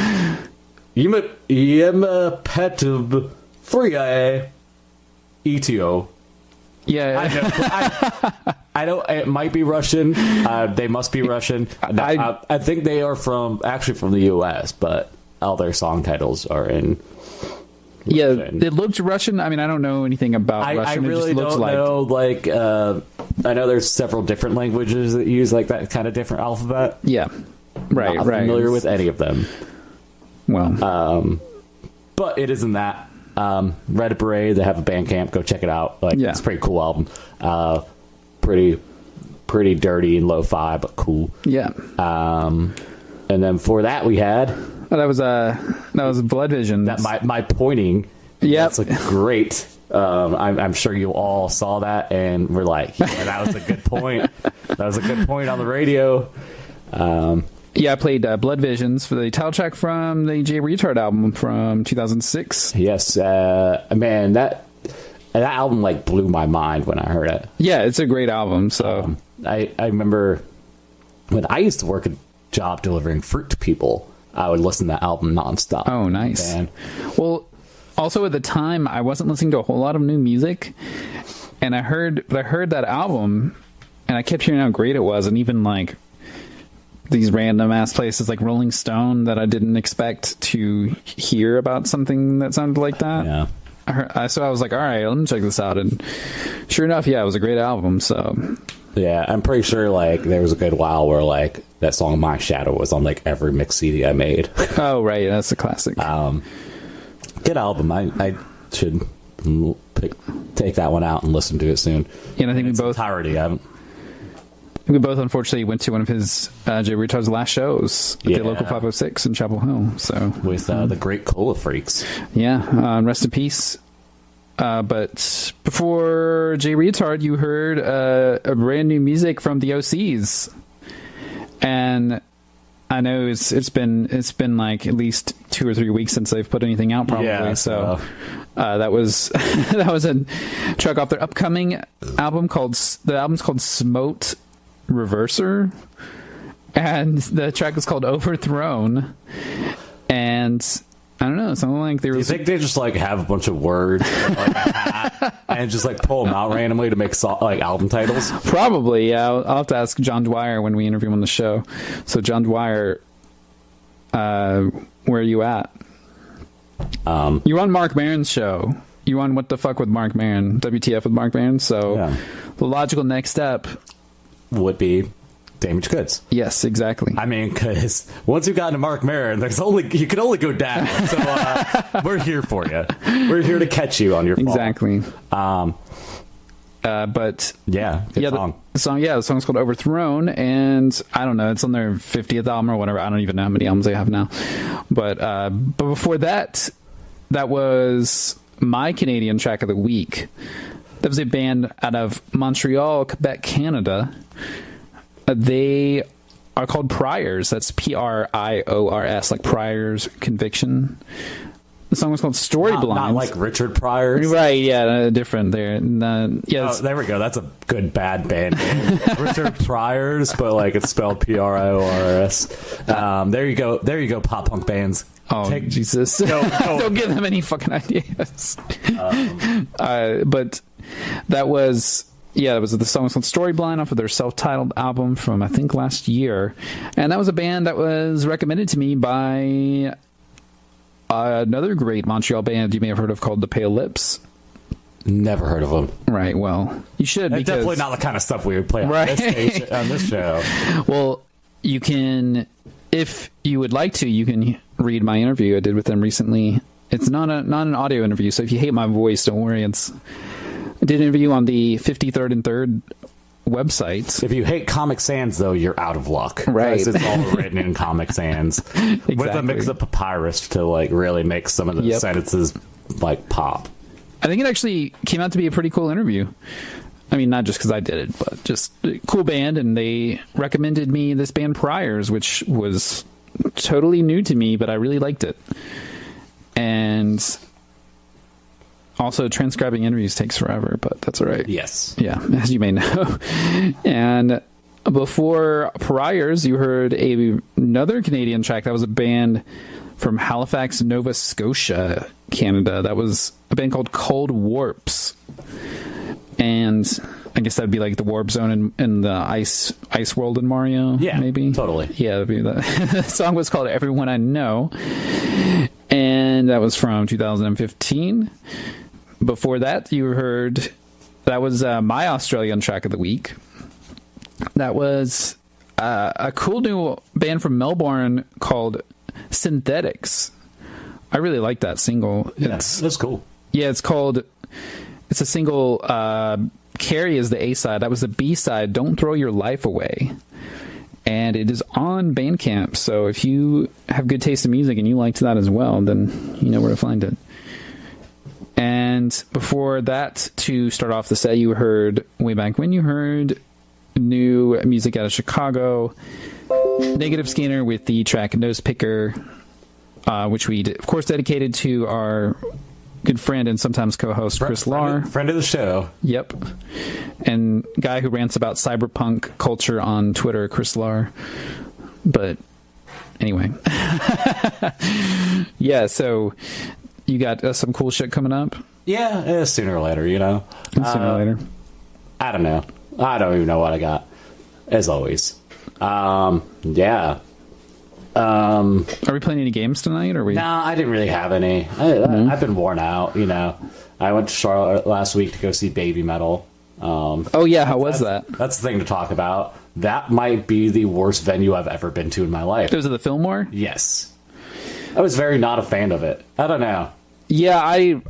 Yema Petub Free ETO. Yeah. I don't. It might be Russian. They must be Russian. I think they are from the U.S., but all their song titles are in Russian. Yeah, it looked Russian. I mean, I don't know anything about Russian. I really don't know. Like, I know there's several different languages that use like that kind of different alphabet. Yeah, right. Not familiar with any of them. Well, but it isn't that. Red Beret, they have a Bandcamp. Go check it out. Like, it's a pretty cool album. Pretty dirty and lo-fi, but cool. Yeah. And then for that we had that was Blood Vision. That my pointing. Yeah, that's great. I'm sure you all saw that and were like, yeah, that was a good point. That was a good point on the radio. Yeah, I played Blood Visions for the title track from the J Retard album from 2006. Yes, man, that album like blew my mind when I heard it. Yeah, it's a great album. So I remember when I used to work a job delivering fruit to people, I would listen to that album nonstop. Oh, nice. Man. Well, also at the time, I wasn't listening to a whole lot of new music, and I heard that album, and I kept hearing how great it was, and even like these random ass places like Rolling Stone that I didn't expect to hear about something that sounded like that. Yeah. So I was like, all right, let me check this out. And sure enough, yeah, it was a great album. So yeah, I'm pretty sure like there was a good while where like that song "My Shadow" was on like every mix CD I made. Oh right, that's a classic. Good album. I should take that one out and listen to it soon. Yeah, and I think we both entirety. We both unfortunately went to one of his Jay Retard's last shows at the local 506 in Chapel Hill. So with the great Cola Freaks. Yeah, rest in peace. But before Jay Retard, you heard a brand new music from the OCs, and I know it's been like at least 2 or 3 weeks since they've put anything out, probably. Yeah, so that was that was a track off their upcoming album the album's called Smote Reverser, and the track is called Overthrown. And I don't know, something like there was. Do you think they just like have a bunch of words like a hat and just like pull them out randomly to make like album titles? Probably, yeah. I'll have to ask John Dwyer when we interview him on the show. So, John Dwyer, where are you at? You're on Mark Maron's show. You on What the Fuck with Mark Maron, WTF with Mark Maron. So, the logical next step would be Damaged Goods. Yes, exactly. I mean, because once you've gotten to Mark Maron, you can only go down. So we're here for you. We're here to catch you on your fall. Exactly. But yeah, good song. The song's called Overthrown, and I don't know, it's on their 50th album or whatever. I don't even know how many albums they have now. But before that was my Canadian track of the week. That was a band out of Montreal, Quebec, Canada. They are called Priors. That's Priors, like Priors Conviction. The song was called Story Blinds. Not like Richard Pryor's. Right, yeah, different there. There we go. That's a good bad band name. Richard Pryor's, but like it's spelled Priors. There you go, pop punk bands. Oh, Jesus. Go. Don't give them any fucking ideas. But that was... Yeah, the song was called Story Blind off of their self-titled album from, I think, last year. And that was a band that was recommended to me by another great Montreal band you may have heard of called The Pale Lips. Never heard of them. Right, well, you should. That's definitely not the kind of stuff we would play on this show. Well, you can, if you would like to, you can read my interview I did with them recently. It's not an audio interview, so if you hate my voice, don't worry. I did an interview on the 53rd and 3rd website. If you hate Comic Sans, though, you're out of luck. Right. Because it's all written in Comic Sans. Exactly. With a mix of papyrus to, like, really make some of the sentences, like, pop. I think it actually came out to be a pretty cool interview. I mean, not just because I did it, but just a cool band. And they recommended me this band Priors, which was totally new to me, but I really liked it. And... also, transcribing interviews takes forever, but that's all right. Yes. Yeah, as you may know. And before Priors, you heard another Canadian track. That was a band from Halifax, Nova Scotia, Canada. That was a band called Cold Warps. And I guess that'd be like the warp zone in the ice world in Mario. Yeah, maybe. Totally. Yeah, that'd be the song was called Everyone I Know. And that was from 2015. Before that, you heard... That was my Australian track of the week. That was a cool new band from Melbourne called Synthetics. I really like that single. Yeah, that's cool. Yeah, it's a single... Carrie is the A-side. That was the B-side, Don't Throw Your Life Away. And it is on Bandcamp, so if you have good taste in music and you liked that as well, then you know where to find it. And before that, to start off the set, you heard new music out of Chicago, Negative Scanner with the track Nose Picker, which we, of course, dedicated to our good friend and sometimes co-host Chris Lahr. Friend of the show. Yep. And guy who rants about cyberpunk culture on Twitter, Chris Lahr. But anyway. Yeah, so you got some cool shit coming up? Yeah, sooner or later, you know. Sooner or later. I don't know. I don't even know what I got, as always. Yeah. Are we playing any games tonight? Or No, I didn't really have any. I've been worn out, you know. I went to Charlotte last week to go see Baby Metal. Oh, yeah, how was that? That's the thing to talk about. That might be the worst venue I've ever been to in my life. Was it the Fillmore? Yes. I was very not a fan of it. I don't know. Yeah,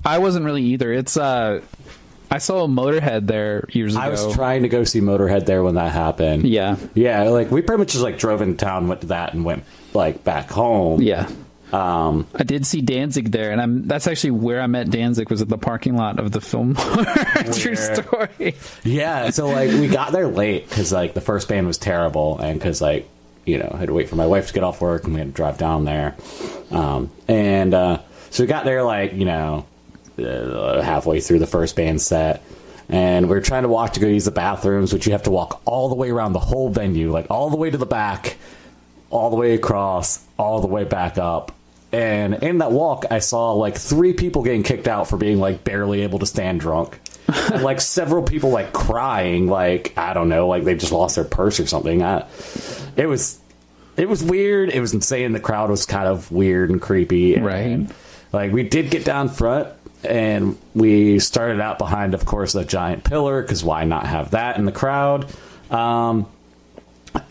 I wasn't really either. It's I saw Motorhead there years ago. I was trying to go see Motorhead there when that happened. Yeah. Yeah, like we pretty much just like drove into town, went to that, and went like back home. Yeah. I did see Danzig there, and that's actually where I met Danzig, was at the parking lot of the Fillmore. True story. Yeah, so like we got there late because like the first band was terrible, and because like had to wait for my wife to get off work, and we had to drive down there. So we got there halfway through the first band set, and we were trying to walk to go use the bathrooms, which you have to walk all the way around the whole venue, like all the way to the back, all the way across, all the way back up. And in that walk, I saw like 3 people getting kicked out for being like barely able to stand drunk. And, like several people like crying, like, I don't know, like they just lost their purse or something. It was weird. It was insane. The crowd was kind of weird and creepy. And, Right. like, we did get down front, and we started out behind, of course, a giant pillar, because why not have that in the crowd?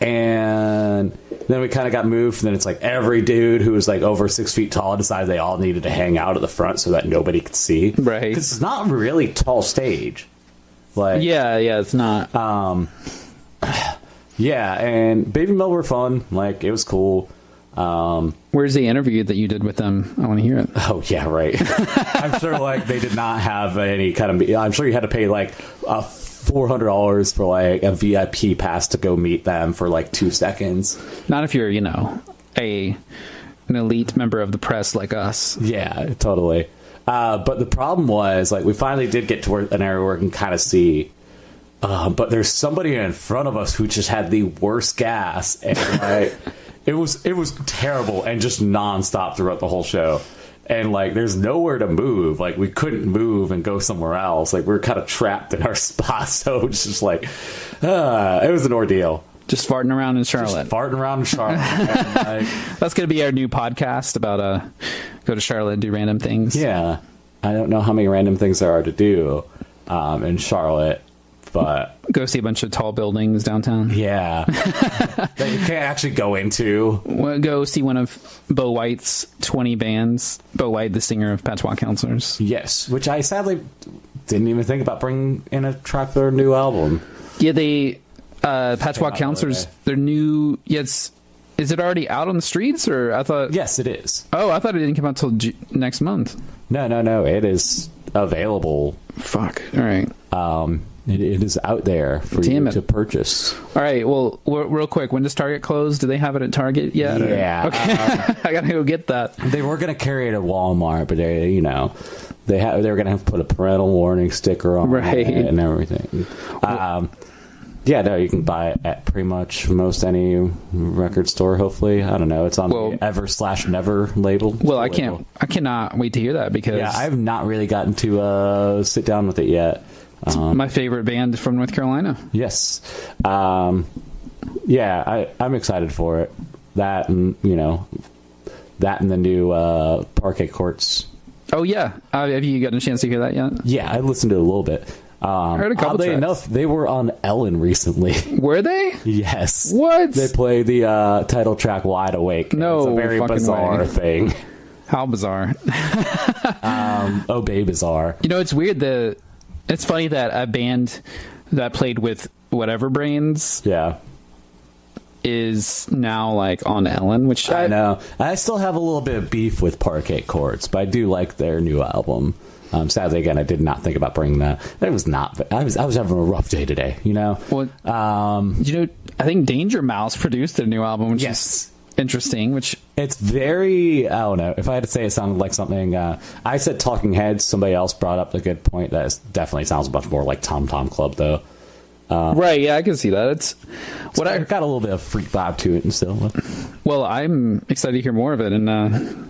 And then we kind of got moved, and then it's like every dude who was like over 6 feet tall decided they all needed to hang out at the front so that nobody could see. Right. Because it's not a really tall stage. Like, Yeah, it's not. yeah, and Baby Mill were fun. Like, it was cool. Where's the interview that you did with them? I want to hear it. Oh, yeah, right. I'm sure, like, they did not have any kind of... I'm sure you had to pay, like, $400 for, like, a VIP pass to go meet them for, like, 2 seconds. Not if you're, an elite member of the press like us. Yeah, totally. But the problem was, like, we finally did get to an area where we can kind of see... but there's somebody in front of us who just had the worst gas, and, like... It was terrible and just nonstop throughout the whole show. And, like, there's nowhere to move. Like, we couldn't move and go somewhere else. Like, we were kind of trapped in our spot. So it's just like, it was an ordeal. Just farting around in Charlotte. And, like, That's going to be our new podcast about go to Charlotte and do random things. yeah. I don't know how many random things there are to do in Charlotte. But go see a bunch of tall buildings downtown. Yeah. That you can't actually go into. Go see one of Bo White's 20 bands. Bo White, the singer of Patois Counselors. Yes, which I sadly didn't even think about bringing in a track for their new album. Yeah, they Patois Counselors, their new... Is it already out on the streets, or I thought... Yes, it is. Oh, I thought it didn't come out till next month. No. It is available. Fuck. All right. It is out there for you to purchase. All right. Well, real quick, when does Target close? Do they have it at Target yet? Yeah. Okay. I gotta go get that. They were gonna carry it at Walmart, but they were gonna have to put a parental warning sticker on it and everything. Yeah, no, you can buy it at pretty much most any record store. Hopefully, I don't know. It's on the Ever/Never label. Well, I cannot wait to hear that, because I have not really gotten to sit down with it yet. My favorite band from North Carolina. Yes. I'm excited for it. That and the new Parquet Courts. Oh, yeah. Have you gotten a chance to hear that yet? Yeah, I listened to it a little bit. I heard a couple oddly tracks. enough, they were on Ellen recently. Were they? Yes. What? They played the title track Wide Awake. No, it's a very bizarre thing. How bizarre. Bizarre. It's weird. It's funny that a band that played with Whatever Brains is now like on Ellen, which I know. I still have a little bit of beef with Parquet Courts, but I do like their new album. Sadly, again, I did not think about bringing that. It was not. I was having a rough day today. Well, I think Danger Mouse produced their new album, which is interesting. Which it's very. I don't know. If I had to say, it sounded like something. I said Talking Heads. Somebody else brought up a good point. That definitely sounds much more like Tom Tom Club, though. Right? Yeah, I can see that. It's what I got a little bit of freak vibe to it, and still. Well, I'm excited to hear more of it, and.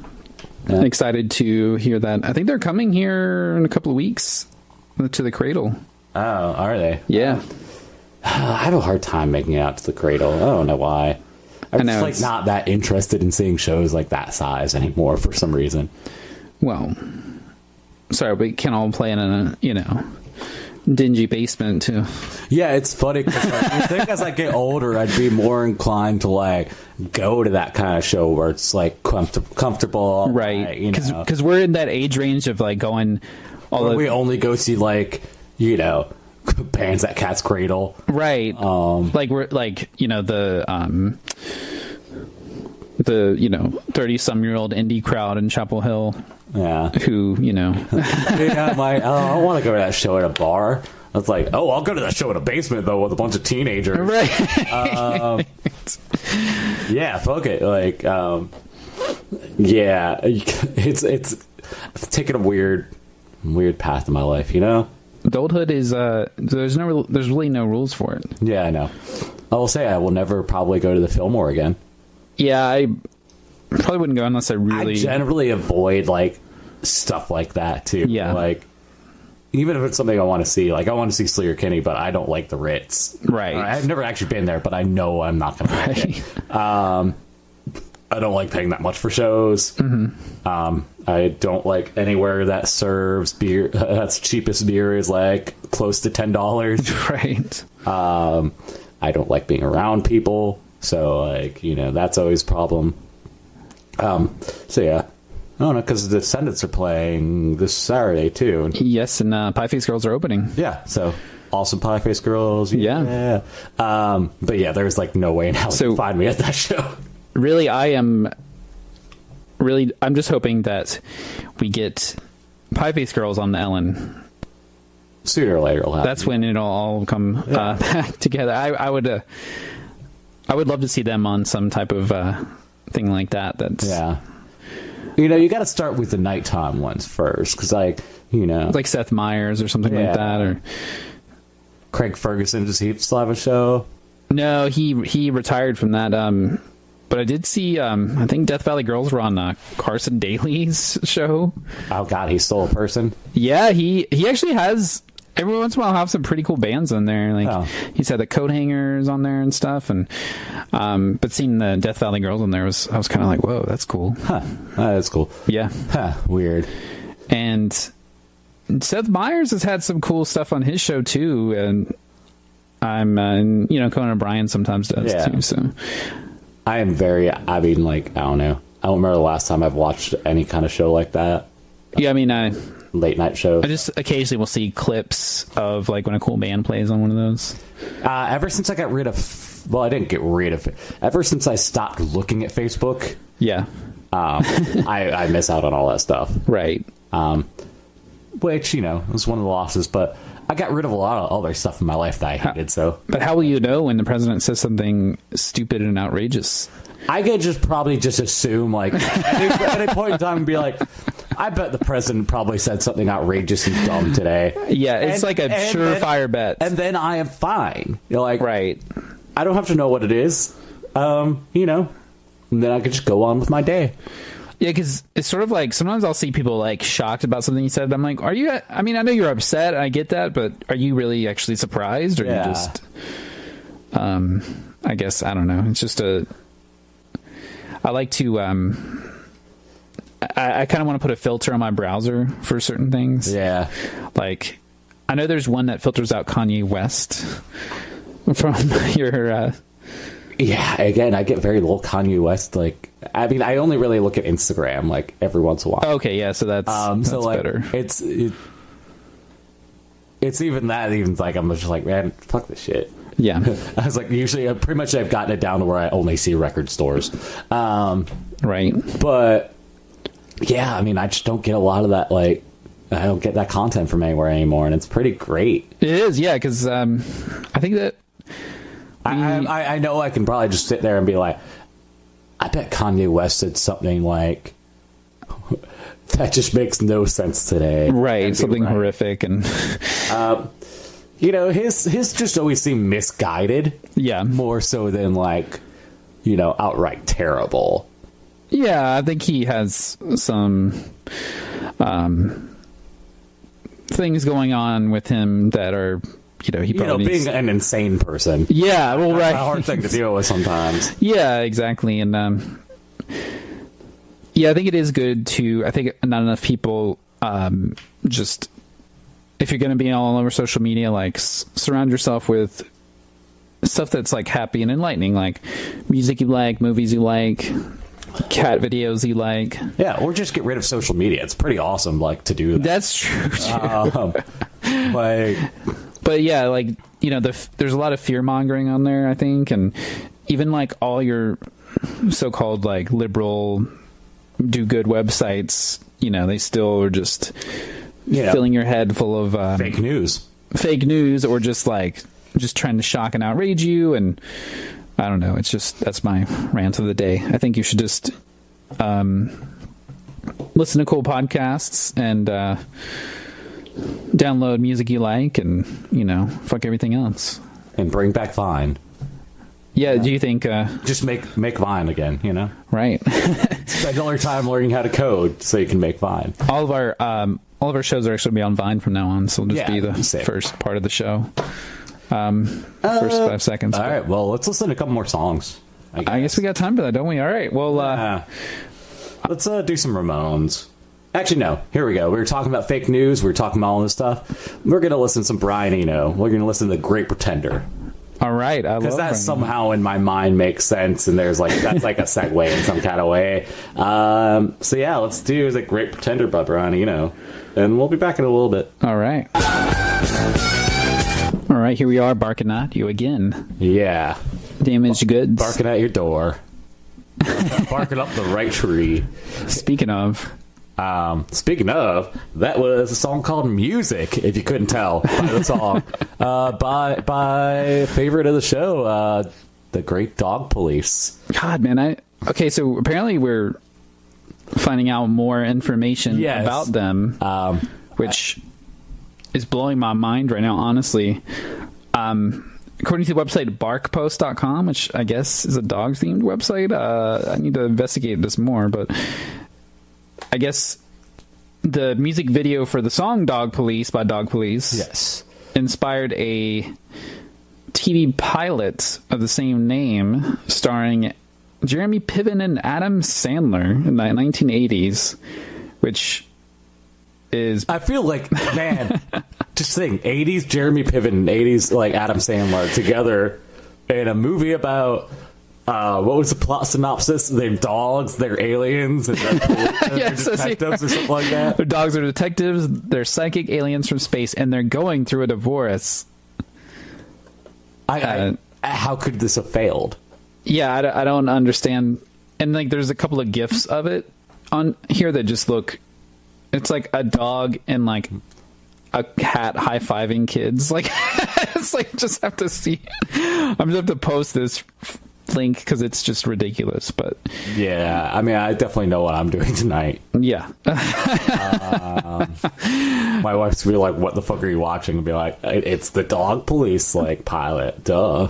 Excited to hear that. I think they're coming here in a couple of weeks to the Cradle. Oh, are they? Yeah. I have a hard time making it out to the Cradle. I don't know why. I'm just not that interested in seeing shows like that size anymore for some reason. Well, sorry, we can't all play in a dingy basement too. Yeah, it's funny because I think as I get older, I'd be more inclined to go to that kind of show where it's comfortable, right? Because we're in that age range of going. We only go see bands at Cat's Cradle, right? We're the the 30-some-year-old indie crowd in Chapel Hill. Yeah. Who Yeah, I'm like, oh, I don't want to go to that show at a bar. I was like, oh, I'll go to that show in a basement though with a bunch of teenagers. Right. Yeah, fuck it. Like, yeah, it's taken a weird path in my life, Adulthood is there's really no rules for it. Yeah, I know. I will say I will never probably go to the Fillmore again. Yeah, I probably wouldn't go unless I generally avoid like stuff like that too. Yeah, like even if it's something I want to see, like I want to see Sleater-Kinney, but I don't like the Ritz. Right. I've never actually been there, but I know I'm not going to like it. I don't like paying that much for shows. Mm-hmm. I don't like anywhere that serves beer. That's cheapest beer is like close to $10. Right. I don't like being around people. So like, that's always a problem. So yeah. I don't know, because the Descendants are playing this Saturday too. Yes, and Pie Face Girls are opening. Yeah, so awesome Pie Face Girls. Yeah. But yeah, there's like no way in hell to find me at that show. Really, I'm just hoping that we get Pie Face Girls on the Ellen. Sooner or later it'll happen. That's when it'll all come back together. I would love to see them on some type of thing like that. That's you got to start with the nighttime ones first, because like Seth Meyers or something like that, or Craig Ferguson. Does he still have a show? No, he retired from that. But I did see, I think Death Valley Girls were on Carson Daly's show. Oh God, he's still a person. Yeah, he actually has. Every once in a while, have some pretty cool bands on there. Like he's had the Coat Hangers on there and stuff. And but seeing the Death Valley Girls on there I was kind of like, whoa, that's cool. Huh, that's cool. Yeah, weird. And Seth Meyers has had some cool stuff on his show too. And Conan O'Brien sometimes does too. So I am I don't know. I don't remember the last time I've watched any kind of show like that. Yeah, I mean, late night shows. I just occasionally will see clips of like when a cool band plays on one of those. Ever since I got rid of, I didn't get rid of it. Ever since I stopped looking at Facebook, I miss out on all that stuff. Right. Which was one of the losses, but I got rid of a lot of other stuff in my life that I hated. But how will you know when the president says something stupid and outrageous? I could probably assume, like, at any point in time and be like, I bet the president probably said something outrageous and dumb today. Yeah, it's like a surefire bet. And then I am fine. Right. I don't have to know what it is, and then I could just go on with my day. Yeah, because it's sort of like, sometimes I'll see people, like, shocked about something you said. I'm like, are you... I mean, I know you're upset, I get that, but are you really actually surprised? Or you just... I guess, I don't know. It's just I like to... I kind of want to put a filter on my browser for certain things. Yeah. Like, I know there's one that filters out Kanye West from your... Yeah, again, I get very little Kanye West. Like, I mean, I only really look at Instagram like every once in a while. Okay, yeah, so that's better. It's even that. Even like I'm just like, man, fuck this shit. Yeah, I was like, usually, pretty much, I've gotten it down to where I only see record stores. Right, but yeah, I mean, I just don't get a lot of that. Like, I don't get that content from anywhere anymore, and it's pretty great. It is, yeah, because I think that. I know I can probably just sit there and be like, I bet Kanye West said something like, that just makes no sense today. Right, something horrific. And his just always seemed misguided. Yeah. More so than like, outright terrible. Yeah, I think he has some things going on with him that are... he probably being an insane person. Yeah, well, right. That's a hard thing to deal with sometimes. Yeah, exactly. And yeah, I think it is good to. I think not enough people just, if you're going to be all over social media, like surround yourself with stuff that's like happy and enlightening, like music you like, movies you like, cat videos you like. Yeah, or just get rid of social media. It's pretty awesome, like, to do that. That's true. But yeah, like, there's a lot of fear mongering on there, I think, and even like all your so-called like liberal do good websites, they still are just filling your head full of fake news, or just trying to shock and outrage you. And I don't know. That's my rant of the day. I think you should just listen to cool podcasts and download music you like, and fuck everything else, and bring back Vine. Yeah, do you think just make Vine again? Right. Spend all your time learning how to code so you can make Vine. All of our shows are actually be on Vine from now on, so it'll just be the first part of the show. First 5 seconds. All right, well, let's listen to a couple more songs. I guess we got time for that, don't we? All right, well, let's do some Ramones. Actually, no. Here we go. We were talking about fake news. We were talking about all this stuff. We're going to listen to some Brian Eno. We're going to listen to The Great Pretender. All right. Because that somehow in my mind makes sense, and that's like a segue in some kind of way. So yeah, let's do The Great Pretender by Brian Eno. And we'll be back in a little bit. All right. All right, here we are, barking at you again. Yeah. Damaged goods. Barking at your door. Barking up the right tree. Speaking of, that was a song called Music, if you couldn't tell by the song. by favorite of the show, The Great Dog Police. God, man, okay, so apparently we're finding out more information about them, which is blowing my mind right now, honestly. According to the website barkpost.com, which I guess is a dog-themed website, I need to investigate this more, but I guess the music video for the song Dog Police by Dog Police inspired a TV pilot of the same name starring Jeremy Piven and Adam Sandler in the 1980s, which is... I feel like, man, just think, 80s Jeremy Piven and 80s like Adam Sandler together in a movie about... what was the plot synopsis? They're dogs, they're aliens, and they're detectives or something like that. Their dogs are detectives, they're psychic aliens from space, and they're going through a divorce. How could this have failed? Yeah, I don't understand. And like, there's a couple of gifs of it on here that just look... It's like a dog and like a cat high-fiving kids. Like, it's like, just have to see. I'm just have to post this link because it's just ridiculous. But yeah, I mean, I definitely know what I'm doing tonight. Yeah. My wife's gonna be like, what the fuck are you watching? And be like, it's the Dog Police like pilot, duh.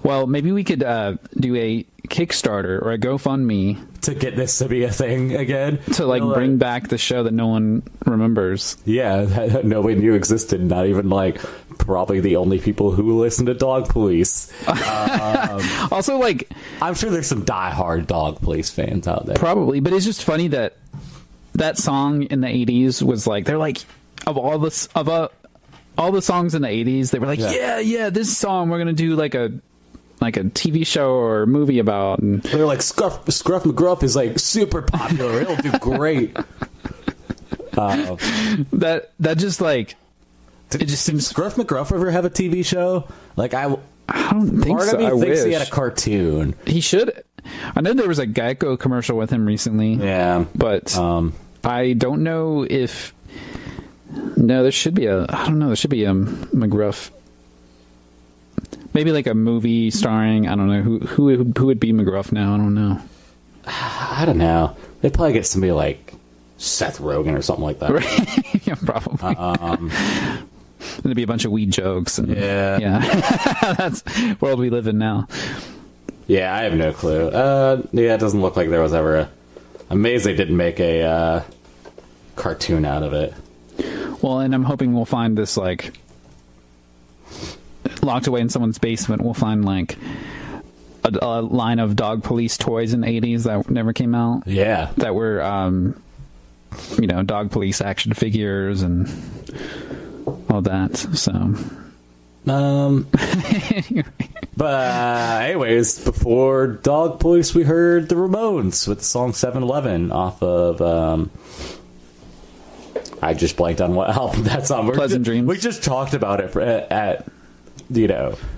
Well, maybe we could do a Kickstarter or a GoFundMe to get this to be a thing again, to like bring back the show that no one remembers. Yeah, that nobody knew existed, not even like probably the only people who listen to Dog Police. Also, like, I'm sure there's some diehard Dog Police fans out there, probably, but it's just funny that that song in the 80s was like, they're like, of all the songs in the 80s, they were like, yeah, this song we're gonna do like a TV show or a movie about, and they're like, Scruff McGruff is like super popular, it'll do great. That just like, it just seems... Scruff McGruff ever have a TV show? Like, I don't think so. Part of me thinks he had a cartoon. He should. I know there was a Geico commercial with him recently. Yeah, but I don't know if... No, there should be a... I don't know. There should be a McGruff. Maybe like a movie starring... I don't know. Who would be McGruff now? I don't know. I don't know. They'd probably get somebody like Seth Rogen or something like that. Right? Yeah, probably. There'd be a bunch of weed jokes. And, yeah. That's the world we live in now. Yeah, I have no clue. It doesn't look like there was ever a... I'm amazed they didn't make a cartoon out of it. Well, and I'm hoping we'll find this, like, locked away in someone's basement. We'll find, like, a line of Dog Police toys in the 80s that never came out. Yeah. That were, Dog Police action figures and all that. So... But anyways, before Dog Police, we heard the Ramones with the song 7-Eleven off of I just blanked on what album that's on. Pleasant Dreams. We just talked about it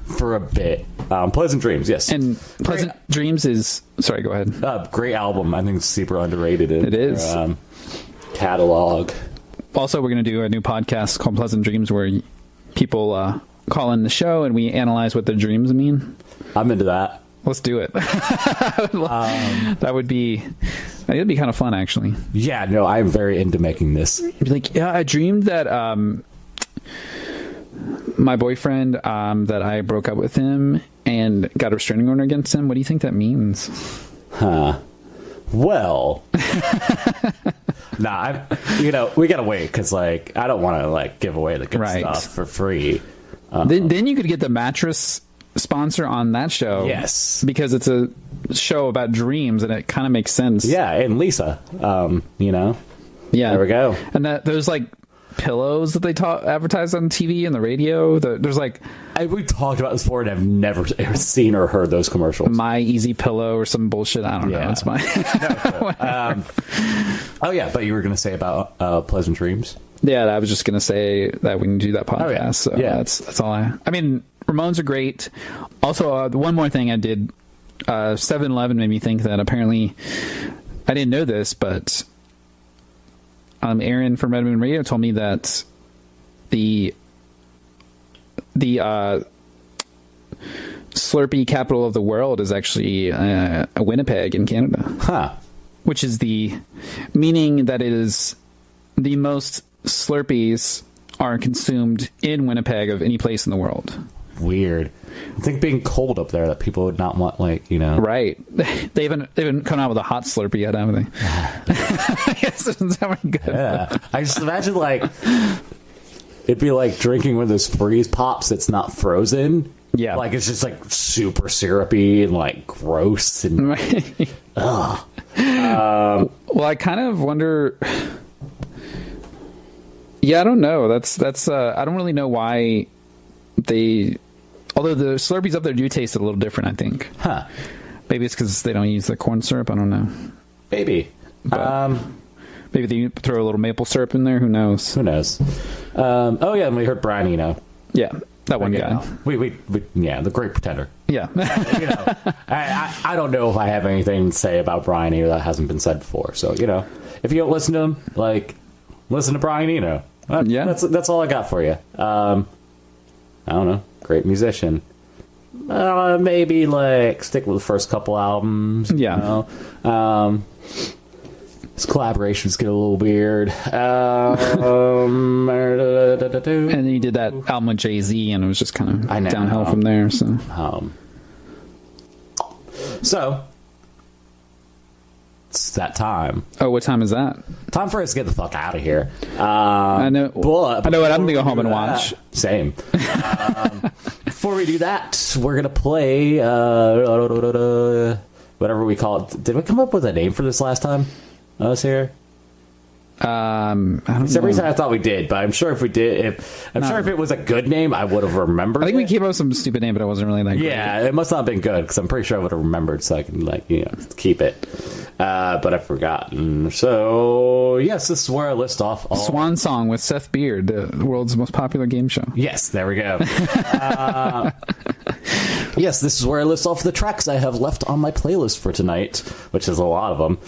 for a bit. Pleasant Dreams, yes. And Pleasant Dreams is... Sorry, go ahead. Great album. I think it's super underrated. It is. Catalog. Also, we're going to do a new podcast called Pleasant Dreams where people call in the show and we analyze what their dreams mean. I'm into that. Let's do it. That would be kind of fun, actually. Yeah, no, I'm very into making this. Be like, yeah, I dreamed that my boyfriend, that I broke up with him and got a restraining order against him. What do you think that means? Huh. Well, nah, we gotta wait because I don't want to give away the good stuff for free. Then you could get the mattress sponsor on that show. Yes, because it's a show about dreams and it kind of makes sense. Yeah, and Lisa, yeah, there we go. And those pillows that they advertise on TV and the radio. There's we talked about this before, and I've never seen or heard those commercials. My Easy Pillow or some bullshit. I don't know. It's my. Oh yeah, but you were going to say about Pleasant Dreams. Yeah, I was just going to say that we can do that podcast. Oh, yeah. So that's all I mean, Ramones are great. Also, one more thing I did. 7-Eleven made me think that apparently I didn't know this, but Aaron from Red Moon Radio told me that the Slurpee capital of the world is actually Winnipeg in Canada. Huh. Which is meaning that it is the most Slurpees are consumed in Winnipeg of any place in the world. Weird. I think being cold up there that people would not want, Right. They haven't come out with a hot Slurpee yet, haven't they? I guess it doesn't sound good. Yeah. I just imagine, it'd be like drinking one of those freeze pops that's not frozen. Yeah. It's just, super syrupy and, gross and... Ugh. Well, I kind of wonder... Yeah, I don't know. That's I don't really know why they... Although the Slurpees up there do taste a little different, I think. Huh. Maybe it's because they don't use the corn syrup. I don't know. Maybe. Maybe they throw a little maple syrup in there. Who knows? Who knows? Oh, yeah, and we heard Brian Eno. Yeah, that one guy. Yeah, the Great Pretender. Yeah. I don't know if I have anything to say about Brian Eno that hasn't been said before. So, if you don't listen to him, listen to Brian Eno. Yeah. That's all I got for you. I don't know. Great musician. Maybe stick with the first couple albums. Yeah. His collaborations get a little weird. And he did that album with Jay-Z, and it was just kind of downhill from there. So it's that time. Oh, what time is that? Time for us to get the fuck out of here. I know. But I know what I'm going to go home and watch. Same. Before we do that, we're going to play whatever we call it. Did we come up with a name for this last time I was here? I don't know. For some reason I thought we did, but I'm sure if we did, if it was a good name, I would have remembered. I think we came up with some stupid name, but it wasn't really that good. Yeah, it must not have been good because I'm pretty sure I would have remembered, so I can keep it. But I've forgotten. So yes, this is where I list off all Swan Song with Seth Beard, the world's most popular game show. Yes, there we go. Yes, this is where I list off the tracks I have left on my playlist for tonight, which is a lot of them.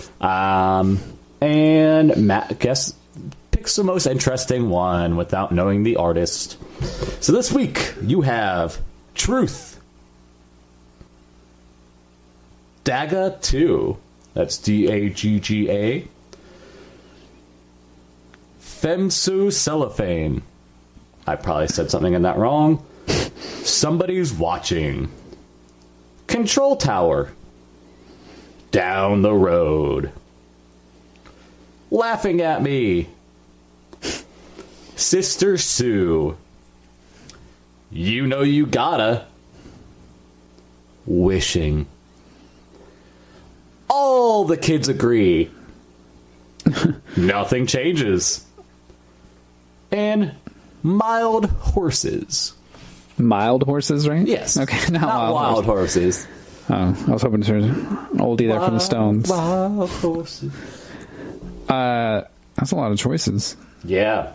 And Matt, picks the most interesting one without knowing the artist. So this week, you have Truth. Dagga 2. That's Dagga. Femsu Cellophane. I probably said something in that wrong. Somebody's Watching. Control Tower. Down the Road. Laughing at Me. Sister Sue. You Know You Gotta. Wishing. All the Kids Agree. Nothing Changes. And Mild Horses. Mild Horses, right? Yes. Okay, not Wild Horses. Oh, I was hoping to hear an oldie there from the Stones. Wild Horses. That's a lot of choices. Yeah.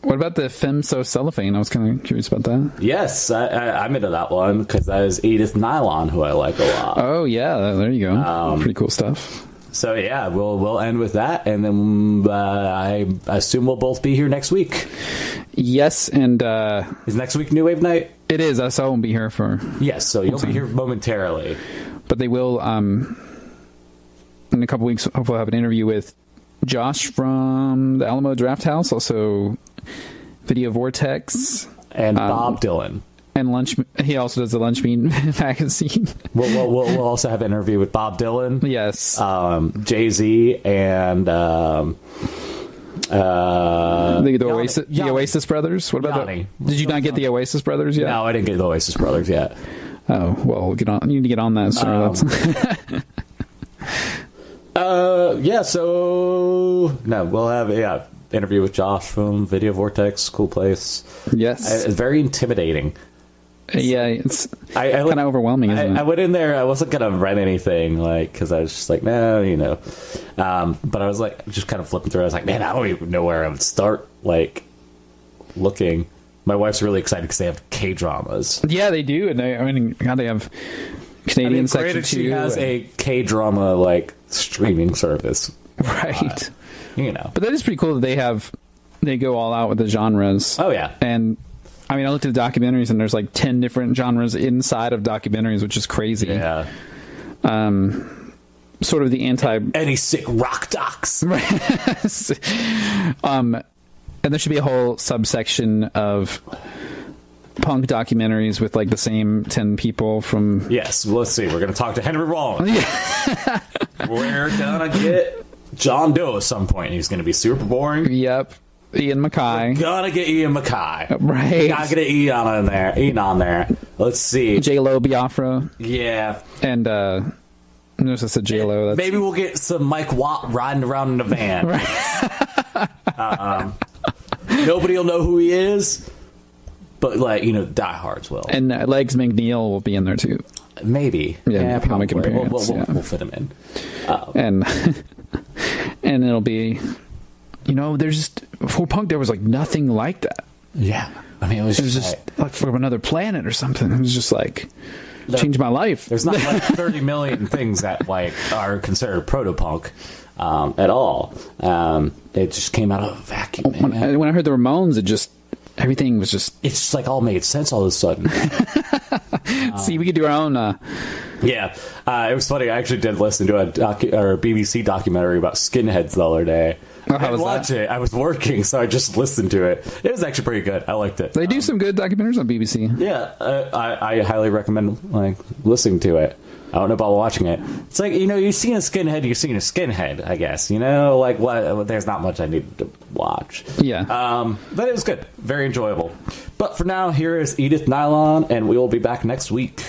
What about the Femme So Cellophane? I was kind of curious about that. Yes, I'm into that one because that is Edith Nylon, who I like a lot. Oh, yeah. There you go. Pretty cool stuff. So, yeah, we'll end with that. And then I assume we'll both be here next week. Yes, and... is next week New Wave Night? It is. I won't be here for... Yes, so you'll be here momentarily. But they will, in a couple weeks, hopefully I'll have an interview with Josh from the Alamo Draft House, also Video Vortex. And Bob Dylan. And Lunch. He also does the Lunch Meat magazine. We'll also have an interview with Bob Dylan. Yes. Jay-Z and... the Oasis Brothers. What about Yanni. Did you not get the Oasis Brothers yet? No, I didn't get the Oasis Brothers yet. Oh, well, get on. You need to get on that sooner. Yeah, so no, we'll have interview with Josh from Video Vortex, cool place. Yes, it's very intimidating. Yeah, it's kind of overwhelming, isn't it? I went in there, I wasn't gonna rent anything, like, because I was just like, no, but I was like, just kind of flipping through. I was like, man, I don't even know where I would start, like, looking. My wife's really excited because they have K-dramas. Yeah, they do, and they have Canadian section too. She has a K-drama like streaming service, right? But that is pretty cool that they go all out with the genres. Oh yeah, and I mean, I looked at the documentaries, and there's like 10 different genres inside of documentaries, which is crazy. Yeah. Sort of the any sick rock docs. And there should be a whole subsection of punk documentaries with like the same 10 people from... Yes, let's see. We're going to talk to Henry Rollins. Yeah. We're going to get John Doe at some point. He's going to be super boring. Yep. Ian MacKaye. Gotta get Ian MacKaye. Right. Gotta get Ian on there. Let's see. J-Lo Biafra. Yeah. And, notice I said J-Lo. Maybe we'll get some Mike Watt riding around in a van. Right. Nobody will know who he is, but diehards will. And Legs McNeil will be in there too. Maybe. Yeah, probably. We'll fit him in. And it'll be, there's just for punk there was like nothing like that. Yeah, I mean it was just like from another planet or something. It was just like changed my life. There's not like 30 million things that like are considered proto-punk. At all. It just came out of a vacuum. When I heard the Ramones, everything was just... It's just like all made sense all of a sudden. See, we could do our own... Yeah. It was funny. I actually did listen to a BBC documentary about skinheads the other day. Oh, how I was watch that? it. I was working, so I just listened to it. It was actually pretty good. I liked it. They do some good documentaries on BBC. Yeah. I highly recommend listening to it. I don't know about watching it. It's like, you've seen a skinhead, I guess. What? There's not much I need to watch. Yeah. But it was good. Very enjoyable. But for now, here is Edith Nylon, and we will be back next week.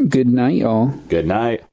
Good night, y'all. Good night.